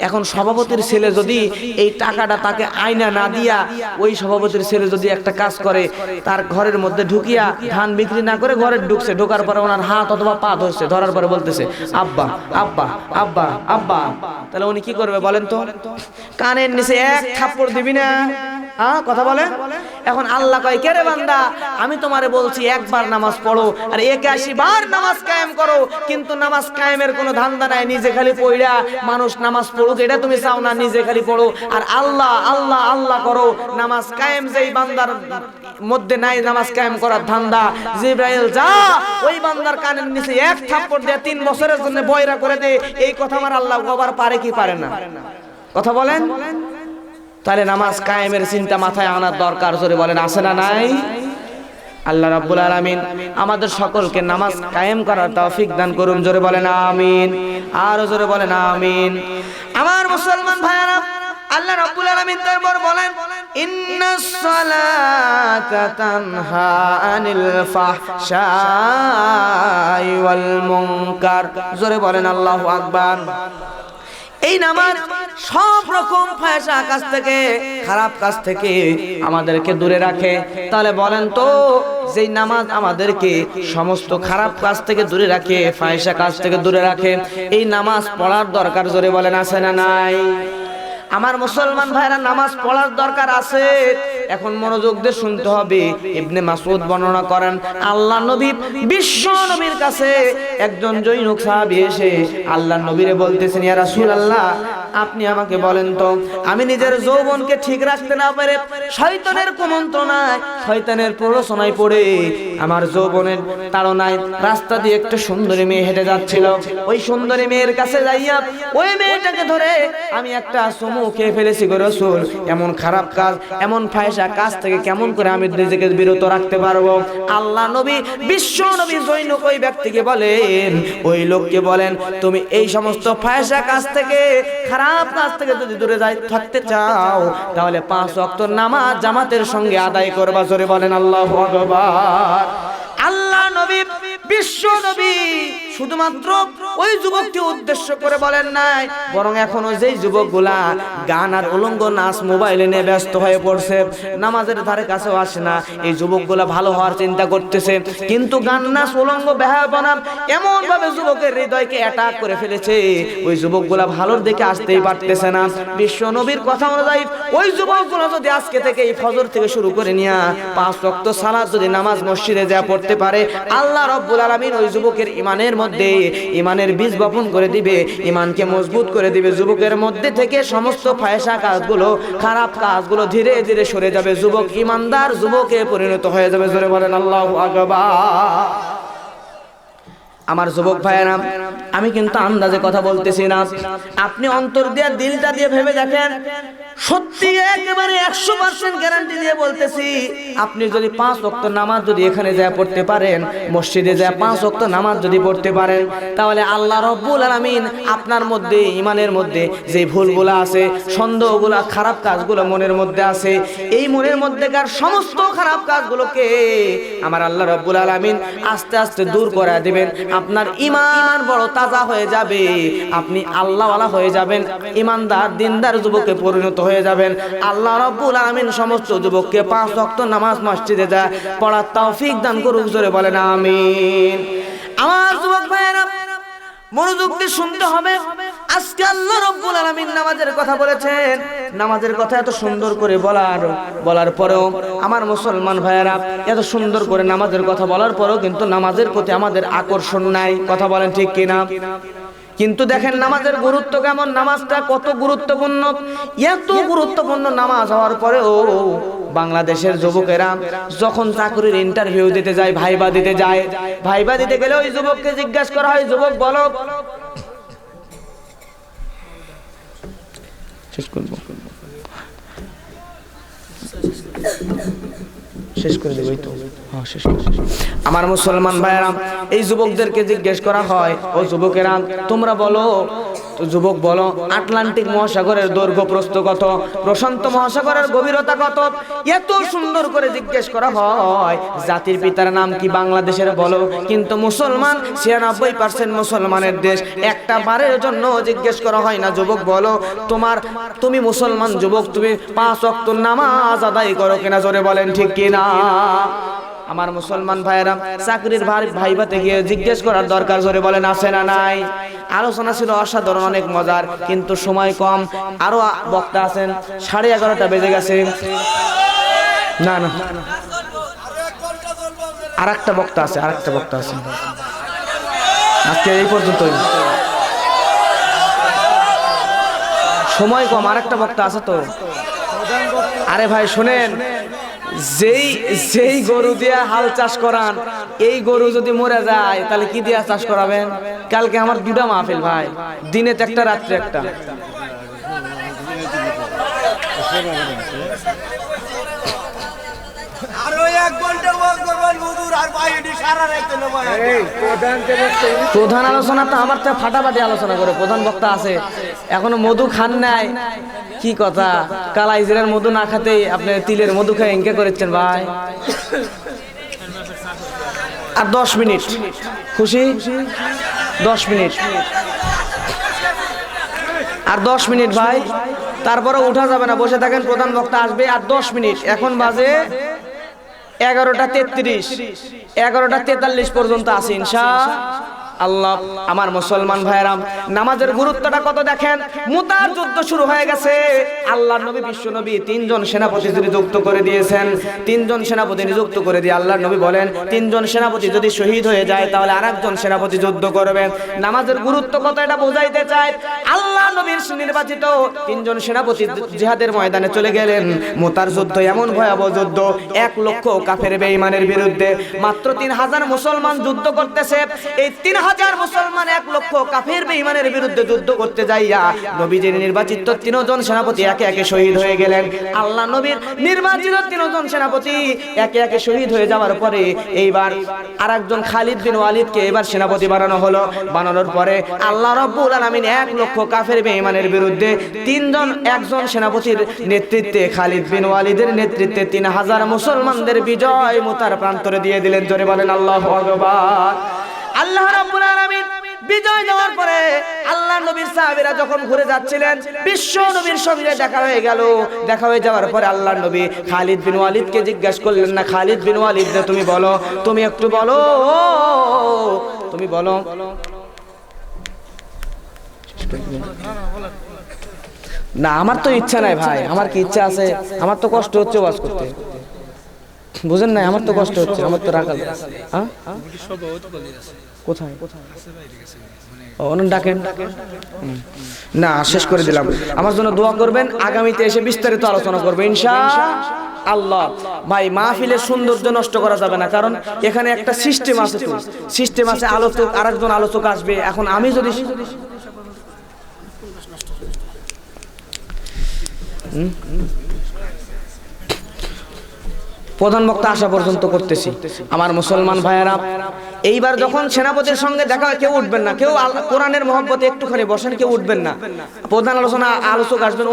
এখন সভাপতির ছেলে যদি এই টাকাটা তাকে আয়না না দিয়া ওই সভাপতির ছেলে যদি একটা কাজ করে, তার ঘরের মধ্যে ঢুকিয়া ধান বিক্রি না করে ঘরে ঢুকছে, ঢোকার পরে ওনার হাত অথবা পা ধরছে, ধরার পরে বলতেছে আব্বা আব্বা আব্বা আব্বা, তাহলে উনি কি করবে বলেন তো? কানের নিচে 1 থাপ্পড় দিবি না? কথা বলে। এখন আল্লাহ কয় কে রে বান্দা, আমি তোমারে বলছি একবার নামাজ পড়ো আর 81 বার নামাজ কায়েম করো, কিন্তু নামাজ কায়েমের কোনো ধান্দা নাই। নিজে খালি পড়া মানুষ নামাজ পড়ুক এটা তুমি চাও না, নিজে খালি পড়ো আর আল্লাহ আল্লাহ আল্লাহ করো। নামাজ কায়েম যেই বান্দার মধ্যে নাই নামাজ কায়েম করার ধান্দা, জিবরাইল যা ওই বান্দার কানের নিচে 1 থাপ্পড় দিয়ে 3 বছরের জন্য বয়রা করে দে। এই কথা আমার আল্লাহ কবার পারে কি পারে না? কথা বলেন। তাহলে নামাজ কায়েমের চিন্তা মাথায় আনার দরকার, জোরে বলেন আছে না নাই? আল্লাহ রাব্বুল আলামিন আমাদের সকলকে নামাজ কায়েম করার তৌফিক দান করুন, জোরে বলেন আমিন। আর জোরে বলেন আমিন। আমার মুসলমান ভাইরা, আল্লাহ রাব্বুল আলামিন তারপর বলেন ইন্নাস সালাতা তানহা আনিল ফাহশাই ওয়াল মুনকার, জোরে বলেন আল্লাহু আকবার। এই নামাজ সব রকম ফায়সা কাজ থেকে, খারাপ কাজ থেকে আমাদেরকে দূরে রাখে। তাহলে বলেন তো, যেই নামাজ আমাদেরকে সমস্ত খারাপ কাজ থেকে দূরে রাখে, ফায়সা কাজ থেকে দূরে রাখে, এই নামাজ পড়ার দরকার, জোরে বলেন আছে না নাই? আমার মুসলমান ভাইরা, নামাজ পড়ার দরকার আছে। এখন মনোযোগ দিয়ে শুনতে হবে। ইবনে মাসউদ বর্ণনা করেন, আল্লাহ নবী বিশ্ব নবীর কাছে একজন জৈনক সাহাবী এসে আল্লাহ নবীরে বলতেছেন ইয়া রাসূলুল্লাহ, আপনি আমাকে বলেন তো, আমি নিজের যৌবনকে ঠিক রাখতে না পারে শয়তানের কুমন্ত্রণায়, শয়তানের প্ররোচনায় পড়ে আমার যৌবনের তাড়নায় রাস্তা দিয়ে একটা সুন্দরী মেয়ে হেঁটে যাচ্ছিল। ওই সুন্দরী মেয়ের কাছে যাইয়া ওই মেয়েটাকে ধরে আমি একটা চুমু খেয়ে ফেলেছি গো রাসূল। এমন খারাপ কাজ, এমন ফায়সা কাজ থেকে কেমন করে আমি নিজেকে বিরত রাখতে পারবো? আল্লাহ নবী বিশ্ব নবী জৈনক ওই ব্যক্তিকে বলেন, ওই লোককে বলেন, তুমি এই সমস্ত ফায়সা কাজ থেকে, খারাপ কাজ থেকে যদি দূরে থাকতে চাও তাহলে 5 ওয়াক্ত নামাজ জামাতের সঙ্গে আদায় করবা, জোরে বলেন আল্লাহু আকবার। আল্লাহ নবী বিশ্ব নবী শুধুমাত্র ওই যুবককে উদ্দেশ্য করে বলেন নাই, বরং এখনো যেই যুবকগুলা গান আর উলঙ্গ নাচ মোবাইলে নিয়ে ব্যস্ত হয়ে পড়ছে, নামাজের ধারে কাছেও আসে না, এই যুবকগুলা ভালো হওয়ার চিন্তা করতেছে, কিন্তু গান নাচ উলঙ্গ বেহায়াপনা এমন ভাবে যুবকের হৃদয়কে অ্যাটাক করে ফেলেছে, ওই যুবকগুলা ভালোর দিকে আসতেই পারতেছে না। বিশ্ব নবীর কথা অনুযায়ী ওই যুবকগুলো যদি আজকে থেকে এই ফজর থেকে শুরু করে নিয়া 5 ওয়াক্ত সালাত যদি নামাজ মসজিদে যা পড়তে পারে, আল্লাহ রাব্বুল আলামিন ওই যুবকের ঈমানের মধ্যে ঈমানের বীজ বপন করে দিবে, ঈমানকে মজবুত করে দিবে। যুবকের মধ্যে থেকে সমস্ত ফায়সা কাজগুলো, খারাপ কাজগুলো ধীরে ধীরে সরে যাবে, যুবক ঈমানদার যুবকে পরিণত হয়ে যাবে, জোরে বলেন আল্লাহু আকবার। আমার যুবক ভাইয়েরা, আমি কিন্তু আন্দাজে কথা বলতেছি না, আপনি অন্তর দিয়ে দিলটা দিয়ে ভেবে দেখেন, সত্যি একেবারে 100% গ্যারান্টি দিয়ে বলতেছি, আপনি যদি 5 ওয়াক্ত নামাজ যদি এখানে যায় পড়তে পারেন, মসজিদে যায় 5 ওয়াক্ত নামাজ যদি পড়তে পারেন, তাহলে আল্লাহ রাব্বুল আলামিন আপনার মধ্যে ঈমানের মধ্যে যে ভুলগুলো আছে, সন্দেহগুলো, খারাপ কাজগুলো মনের মধ্যে আছে, এই মনের মধ্যেকার সমস্ত খারাপ কাজগুলোকে আমার আল্লাহ রাব্বুল আলামিন আস্তে আস্তে দূর করে দিবেন। আপনার ঈমান বড় তাজা হয়ে যাবে, আপনি আল্লাহওয়ালা হয়ে যাবেন, ঈমানদার দিনদার যুবকে পরিণত হয়ে যাবেন। আল্লাহ রাব্বুল আলামিন সমস্ত যুবককে 5 ওয়াক্ত নামাজ মসজিদে যায় পড়ার তৌফিক দান করুক, জোরে বলেন আমিন। আমার যুবক ভাইয়েরা, মনোযোগ দিয়ে শুনতে হবে। আজকে আল্লাহ রাব্বুল আলামিন নামাজের কথা বলেছেন, নামাজের কথা এত সুন্দর করে বলার পরেও আমার মুসলমান ভাইয়েরা, এত সুন্দর করে নামাজের কথা বলার পরেও কিন্তু নামাজের প্রতি আমাদের আকর্ষণ নাই। কথা বলেন ঠিক কিনা? কিন্তু দেখেন নামাজের গুরুত্ব কেমন, নামাজটা কত গুরুত্বপূর্ণ। এত গুরুত্বপূর্ণ নামাজ হওয়ার পরেও বাংলাদেশের যুবকেরা যখন চাকরির ইন্টারভিউ দিতে যায়, ভাইবা দিতে যায়, ভাইবা দিতে গেলে ওই যুবককে জিজ্ঞাসা করা হয়, যুবক বলো, শেষ করবো, শেষ করে দেবই তো, হ্যাঁ শেষ করে। আমার মুসলমান ভাইয়েরা, এই যুবকদেরকে জিজ্ঞেস করা হয়, ও যুবকেরা তোমরা বলো, তো যুবক বলো, আটলান্টিক মহাসাগরের দৈর্ঘ্য প্রস্থ কত, প্রশান্ত মহাসাগরের গভীরতা কত, এত সুন্দর করে জিজ্ঞেস করা হয়। জাতির পিতার নাম কি, বাংলাদেশের বলো। কিন্তু মুসলমান 96% মুসলমানের দেশ, একটা বারের জন্য জিজ্ঞেস করা হয় না, যুবক বলো তুমি মুসলমান যুবক, তুমি 5 ওয়াক্ত নামাজ আদায় করো কিনা, জোরে বলেন ঠিক কিনা। আমার মুসলমান ভাইয়েরা, চাকরির ভাইবাতে গিয়ে জিজ্ঞেস করার দরকার, জোরে বলেন আছে না নাই? আলোচনা ছিল অসাধারণ, অনেক মজার, কিন্তু সময় কম, আরো বক্তা আছেন, 11:30 বেজে গেছে। না না, আরেকটা বক্তা আছে, আজকে এই পর্যন্তই, সময় কম, আরেকটা বক্তা আছে তো। আরে ভাই শুনেন, যেই গরু দিয়া হাল চাষ করান, এই গরু যদি মরে যায় তাহলে কি দিয়া চাষ করাবেন? কালকে আমার 2টা মাহফিল ভাই, দিনে একটা রাত্রে একটা। প্রধান আলোচনা তো আমার তো ফাটাফাটি আলোচনা করে, প্রধান বক্তা আছে, এখনো মধু খান নাই। কি কথা, কালাই জিরার মধু না খাতেই আপনি তিলের মধু খেয়ে এঙ্কে করেছেন ভাই। আর 10 মিনিট, খুশি? 10 মিনিট, আর 10 মিনিট ভাই, তারপরে উঠা যাবে না, বসে থাকেন, প্রধান বক্তা আসবে। আর 10 মিনিট, এখন বাজে 11:33, 11:43 পর্যন্ত আছে ইনশাআল্লাহ। আমার মুসলমান ভাইরা, নামাজের গুরুত্বটা কত দেখেন। মুতার যুদ্ধ শুরু হয়ে গেছে, আল্লাহর নবী বিশ্ব নবী 3 জন সেনাপতি নিযুক্ত করে দিয়েছেন। 3 জন সেনাপতি নিযুক্ত করে দিয়ে আল্লাহর নবী বলেন, 3 জন সেনাপতি যদি শহীদ হয়ে যায় তাহলে আরেকজন সেনাপতি যুদ্ধ করবেন। নামাজের গুরুত্ব কত এটা বোঝাইতে চায়। আল্লাহ নবীর নির্বাচিত 3 জন সেনাপতি জিহাদের ময়দানে চলে গেলেন। মুতার যুদ্ধ এমন ভয়াবহ যুদ্ধ, 1 লক্ষ কাফের বেঈমানের বিরুদ্ধে মাত্র 3000 মুসলমান যুদ্ধ করতেছে। এই 3000 মুসলমান 1 লক্ষ কাফের বেঈমানের বিরুদ্ধে যুদ্ধ করতে যাইয়া নবীজির নির্বাচিত 3 জন সেনাপতি একে একে শহীদ হয়ে গেলেন। আল্লাহ নবীর নির্বাচিত 3 জন সেনাপতি একে একে শহীদ হয়ে যাওয়ার পরে এইবার আরেকজন খালিদ বিন ওয়ালিদকে এবার সেনাপতি বানানো হলো। বানানোর পরে আল্লাহ রাব্বুল আলামিন 1 লক্ষ কাফের বেঈমানের বিরুদ্ধে 1জন সেনাপতির নেতৃত্বে, খালিদ বিন ওয়ালিদের নেতৃত্বে 3000 মুসলমানদের বিজয় মুতার প্রান্তরে দিয়ে দিলেন। জোরে বলেন আল্লাহু আকবার। আল্লাহ রাব্বুল আলামিন বিজয় দেওয়ার পরে আল্লাহ নবীর সাহাবীরা যখন ঘুরে যাচ্ছিলেন, বিশ্ব নবীর সঙ্গে দেখা হয়ে গেল। দেখা হয়ে যাওয়ার পরে আল্লাহ নবী খালিদ বিন ওয়ালিদকে জিজ্ঞাসা করলেন, না খালিদ বিন ওয়ালিদ, তুমি বলো, তুমি একটু বলো, তুমি বলো। না আমার তো ইচ্ছা নাই ভাই, আমার কি ইচ্ছা আছে, আমার তো কষ্ট হচ্ছে ওয়াজ করতে, বুঝেন না, আমার তো কষ্ট হচ্ছে, আমার তো রাখা। হ্যাঁ কোথায় ডাকেন না, শেষ করে দিলাম। আমার জন্য দোয়া করবেন, আগামীতে এসে বিস্তারিত আলোচনা করবো ইনশাআল্লাহ। আল্লাহ। ভাই মাহফিলের সৌন্দর্য নষ্ট করা যাবে না, কারণ এখানে একটা সিস্টেম আছে, তো সিস্টেম আছে, আলোচক আরেকজন আলোচক আসবে। এখন আমি যদি প্রধান বক্তা আসা পর্যন্ত করতেছি। আমার মুসলমান ভাইয়েরা, এইবার যখন সেনাপতির সঙ্গে দেখা হয়, কেউ উঠবেন না, কেউ কোরআনের মহব্বতে একটুখানি বসেন, কেউ উঠবেন না। প্রধান আলোচক আসবেন,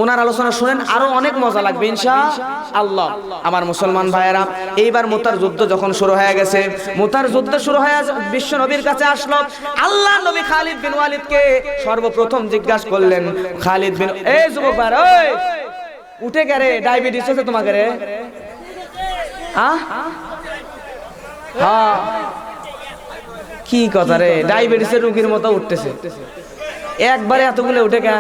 ওনার আলোচনা শুনেন, আরো অনেক মজা লাগবে ইনশাআল্লাহ। আমার মুসলমান ভাইয়েরা, এইবার মুতার যুদ্ধ যখন শুরু হয়ে গেছে, মুতার যুদ্ধ শুরু হয়ে বিশ্ব নবীর কাছে আসলো। আল্লাহ নবী খালিদ বিন ওয়ালিদকে সর্বপ্রথম জিজ্ঞাসা করলেন, খালিদ বিন, এই যুবক ভাইরা, ওই উঠে গেরে, ডায়াবেটিস হচ্ছে তোমাকে রে? কি কথা রে, ডায়াবেটিসের রোগীর মতো উঠতেছে, একবারে এতগুলো উঠে গা।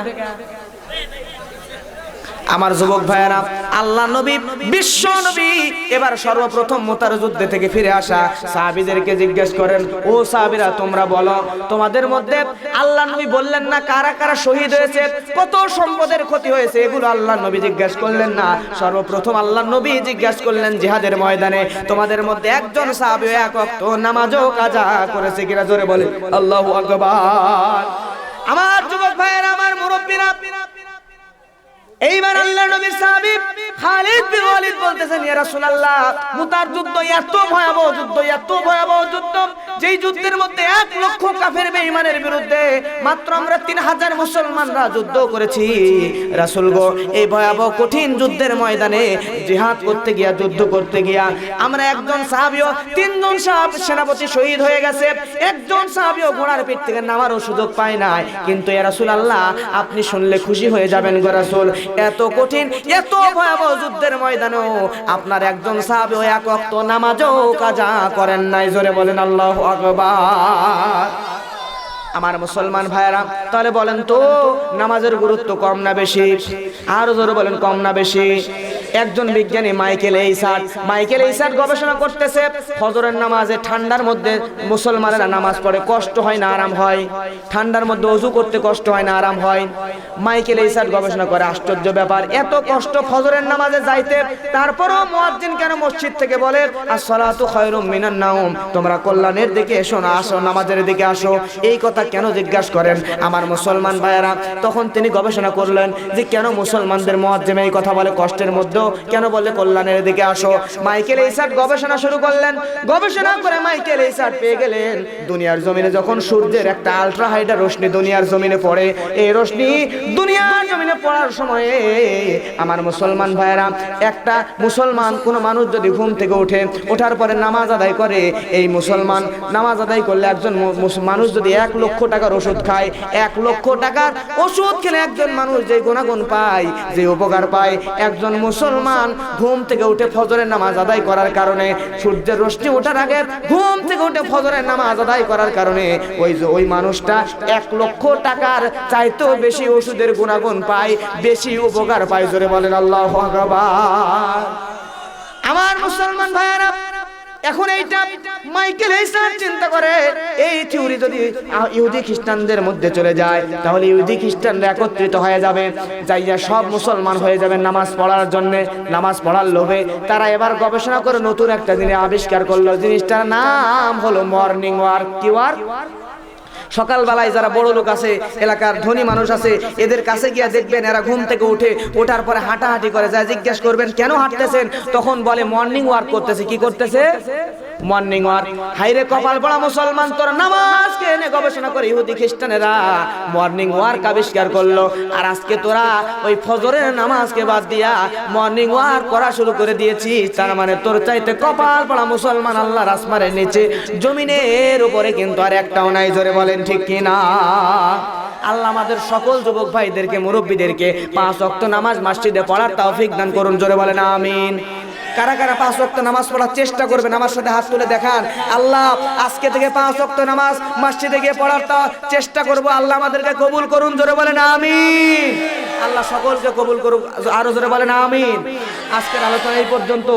আমার যুবক ভাইয়েরা, আল্লাহ নবী বিশ্ব নবী এবার সর্বপ্রথম মুতার যুদ্ধ থেকে ফিরে আসা সাহাবীদেরকে জিজ্ঞেস করেন, ও সাহাবীরা তোমরা বলো, তোমাদের মধ্যে আল্লাহ নবী বললেন না কারা কারা শহীদ হয়েছে, কত সম্পদের ক্ষতি হয়েছে, এগুলো আল্লাহ নবী জিজ্ঞেস করলেন না। সর্বপ্রথম আল্লাহ নবী জিজ্ঞেস করলেন, জিহাদের ময়দানে তোমাদের মধ্যে একজন সাহাবী এক ওয়াক্ত নামাজও কাজা করেছে কিনা? জোরে বলে আল্লাহু আকবার। আমার যুবক ভাইয়েরা, আমার মুরব্বীরা, এইবার আল্লাহর নবীর সাহাবী খালিদ বিন ওয়ালিদ বলতেছেন, ইয়া রাসূলুল্লাহ, মুতার যুদ্ধ এত ভয়াবহ যুদ্ধ, এত ভয়াবহ যুদ্ধ, যেই যুদ্ধের মধ্যে 1 লক্ষ কাফের বেঈমানের বিরুদ্ধে মাত্র আমরা 3000 মুসলমানরা যুদ্ধ করেছি। রাসূল গো, এই ভয়াবহ কঠিন যুদ্ধের ময়দানে জিহাদ করতে গিয়া, যুদ্ধ করতে গিয়া আমরা একজন সাহাবীও, 3 জন সেনাপতি শহীদ হয়ে গেছে, একজন সাহাবীও ঘোড়ার পিঠ থেকে নামারও সুযোগ পায় নাই। কিন্তু ইয়া রাসূলুল্লাহ, আপনি শুনলে খুশি হয়ে যাবেন গো রাসূল, এত কঠিন, এত ভয়াবহ যুদ্ধের ময়দানেও আপনার একজন সাহাবী এক ওয়াক্ত নামাজও কাজা করেন নাই। জোরে বলেন আল্লাহু আকবার। আমার মুসলমান ভাইয়েরা, তাহলে বলেন তো নামাজের গুরুত্ব কম না বেশি? আরো জোরে বলেন, কম না বেশি? একজন বিজ্ঞানী মাইকেল এইসার্ট গবেষণা করতেছে, ফজরের নামাজে ঠান্ডার মধ্যে মুসলমানেরা নামাজ পড়ে, কষ্ট হয় না আরাম হয়? ঠান্ডার মধ্যে ওযু করতে কষ্ট হয় না আরাম হয়? মাইকেল এইসার্ট গবেষণা করে, আশ্চর্য ব্যাপার, এত কষ্ট ফজরের নামাজে যাইতে, তারপরও মুয়াজ্জিন কেন মসজিদ থেকে বলে আসসালাতু খায়রুম মিনান নাওম, তোমরা কল্যাণের দিকে এসো না, আসো নামাজের দিকে আসো? এই কথা কেন জিজ্ঞাসা করেন? আমার মুসলমান ভাইয়েরা, তখন তিনি গবেষণা করলেন যে কেন মুসলমানদের মুয়াজ্জিন এই কথা বলে কষ্টের মধ্যে, কেন বলে কল্যাণের দিকে আসো? মাইকেল এইসার্ট গবেষণা শুরু করলেন, গবেষণা করে মাইকেল এইসার্ট পেয়ে গেলেন, দুনিয়ার জমিনে যখন সূর্যের একটা আলট্রা হাইডা রশ্মি দুনিয়ার জমিনে পড়ে, এই রশ্মি দুনিয়ার জমিনে পড়ার সময়ে আমার মুসলমান ভাইয়েরা, একটা মুসলমান কোন মানুষ যদি ঘুম থেকে ওঠার পরে নামাজ আদায় করে, এই মুসলমান নামাজ আদায় করলে একজন মানুষ যদি 1 লক্ষ টাকার ওষুধ খায়, 1 লক্ষ টাকার ওষুধ খেলে একজন মানুষ যে গুণাগুণ পায়, যে উপকার পায়, একজন মুসলমান ঘুম থেকে উঠে ফজরের নামাজ আদায় করার কারণে, সূর্যের রশ্মি ওঠার আগে ঘুম থেকে উঠে ফজরের নামাজ আদায় করার কারণে ওই মানুষটা 1 লক্ষ টাকার চাইতেও বেশি ওষুধের গুণাগুণ পায়, বেশি উপকার পায়। জোরে বলেন আল্লাহু আকবার। আমার মুসলমান ভাইয়েরা, এখন এইটা মাইকেল এইসার্ট চিন্তা করে, এই থিওরি যদি ইহুদি খ্রিস্টানদের মধ্যে চলে যায়, তাহলে ইহুদি খ্রিস্টানরা একত্রিত হয়ে যাবে, যাইয়া সব মুসলমান হয়ে যাবে নামাজ পড়ার জন্য, নামাজ পড়ার লোভে। তারা এবার গবেষণা করে নতুন একটা জিনিস আবিষ্কার করলো, জিনিসটার নাম হলো মর্নিং ওয়ার্ক। কি ওয়ার্ক? সকালবেলায় যারা বড় লোক আছে, এলাকার ধনী মানুষ আছে, এদের কাছে গিয়া দেখবেন এরা ঘুম থেকে ওঠার পরে হাঁটাহাঁটি করে, যায় জিজ্ঞেস করবেন কেন হাঁটতেছেন, তখন বলে মর্নিং ওয়ার্ক করতেছে। কি করতেছে? Morning work. হাইরে কপাল পড়া মুসলমান, তোরা নামাজকে এনে গবেষণা করে ইহুদি খ্রিস্টানেরা মর্নিং ওয়ার্ক আবিষ্কার করলো, আর আজকে তোরা ওই ফজরের নামাজকে বাদ দিয়া মর্নিং ওয়ার্ক করা শুরু করে দিয়েছিস। তার মানে তোর চাইতে কপাল পড়া মুসলমান আল্লাহর আসমানের নিচে জমিনের উপরে কিন্তু আর একটাও নাই। জোরে বলেন ঠিক কিনা? আল্লাহ আমাদের সকল যুবক ভাইদেরকে, মুরব্বীদেরকে 5 ওয়াক্ত নামাজ মসজিদে পড়ার তৌফিক দান করুন। জোরে বলেন আমিন। কারা কারা 5 ওয়াক্ত নামাজ পড়ার চেষ্টা করবেন আমার সাথে হাত তুলে দেখান। আল্লাহ আজকে থেকে 5 ওয়াক্ত নামাজ মসজিদে গিয়ে পড়ার চেষ্টা করব, আল্লাহ আমাদেরকে কবুল করুন। জোরে বলেন আমিন। আল্লাহ সকলকে কবুল করুক, আরো জোরে বলেন আমিন। আজকের আলোচনা এই পর্যন্ত।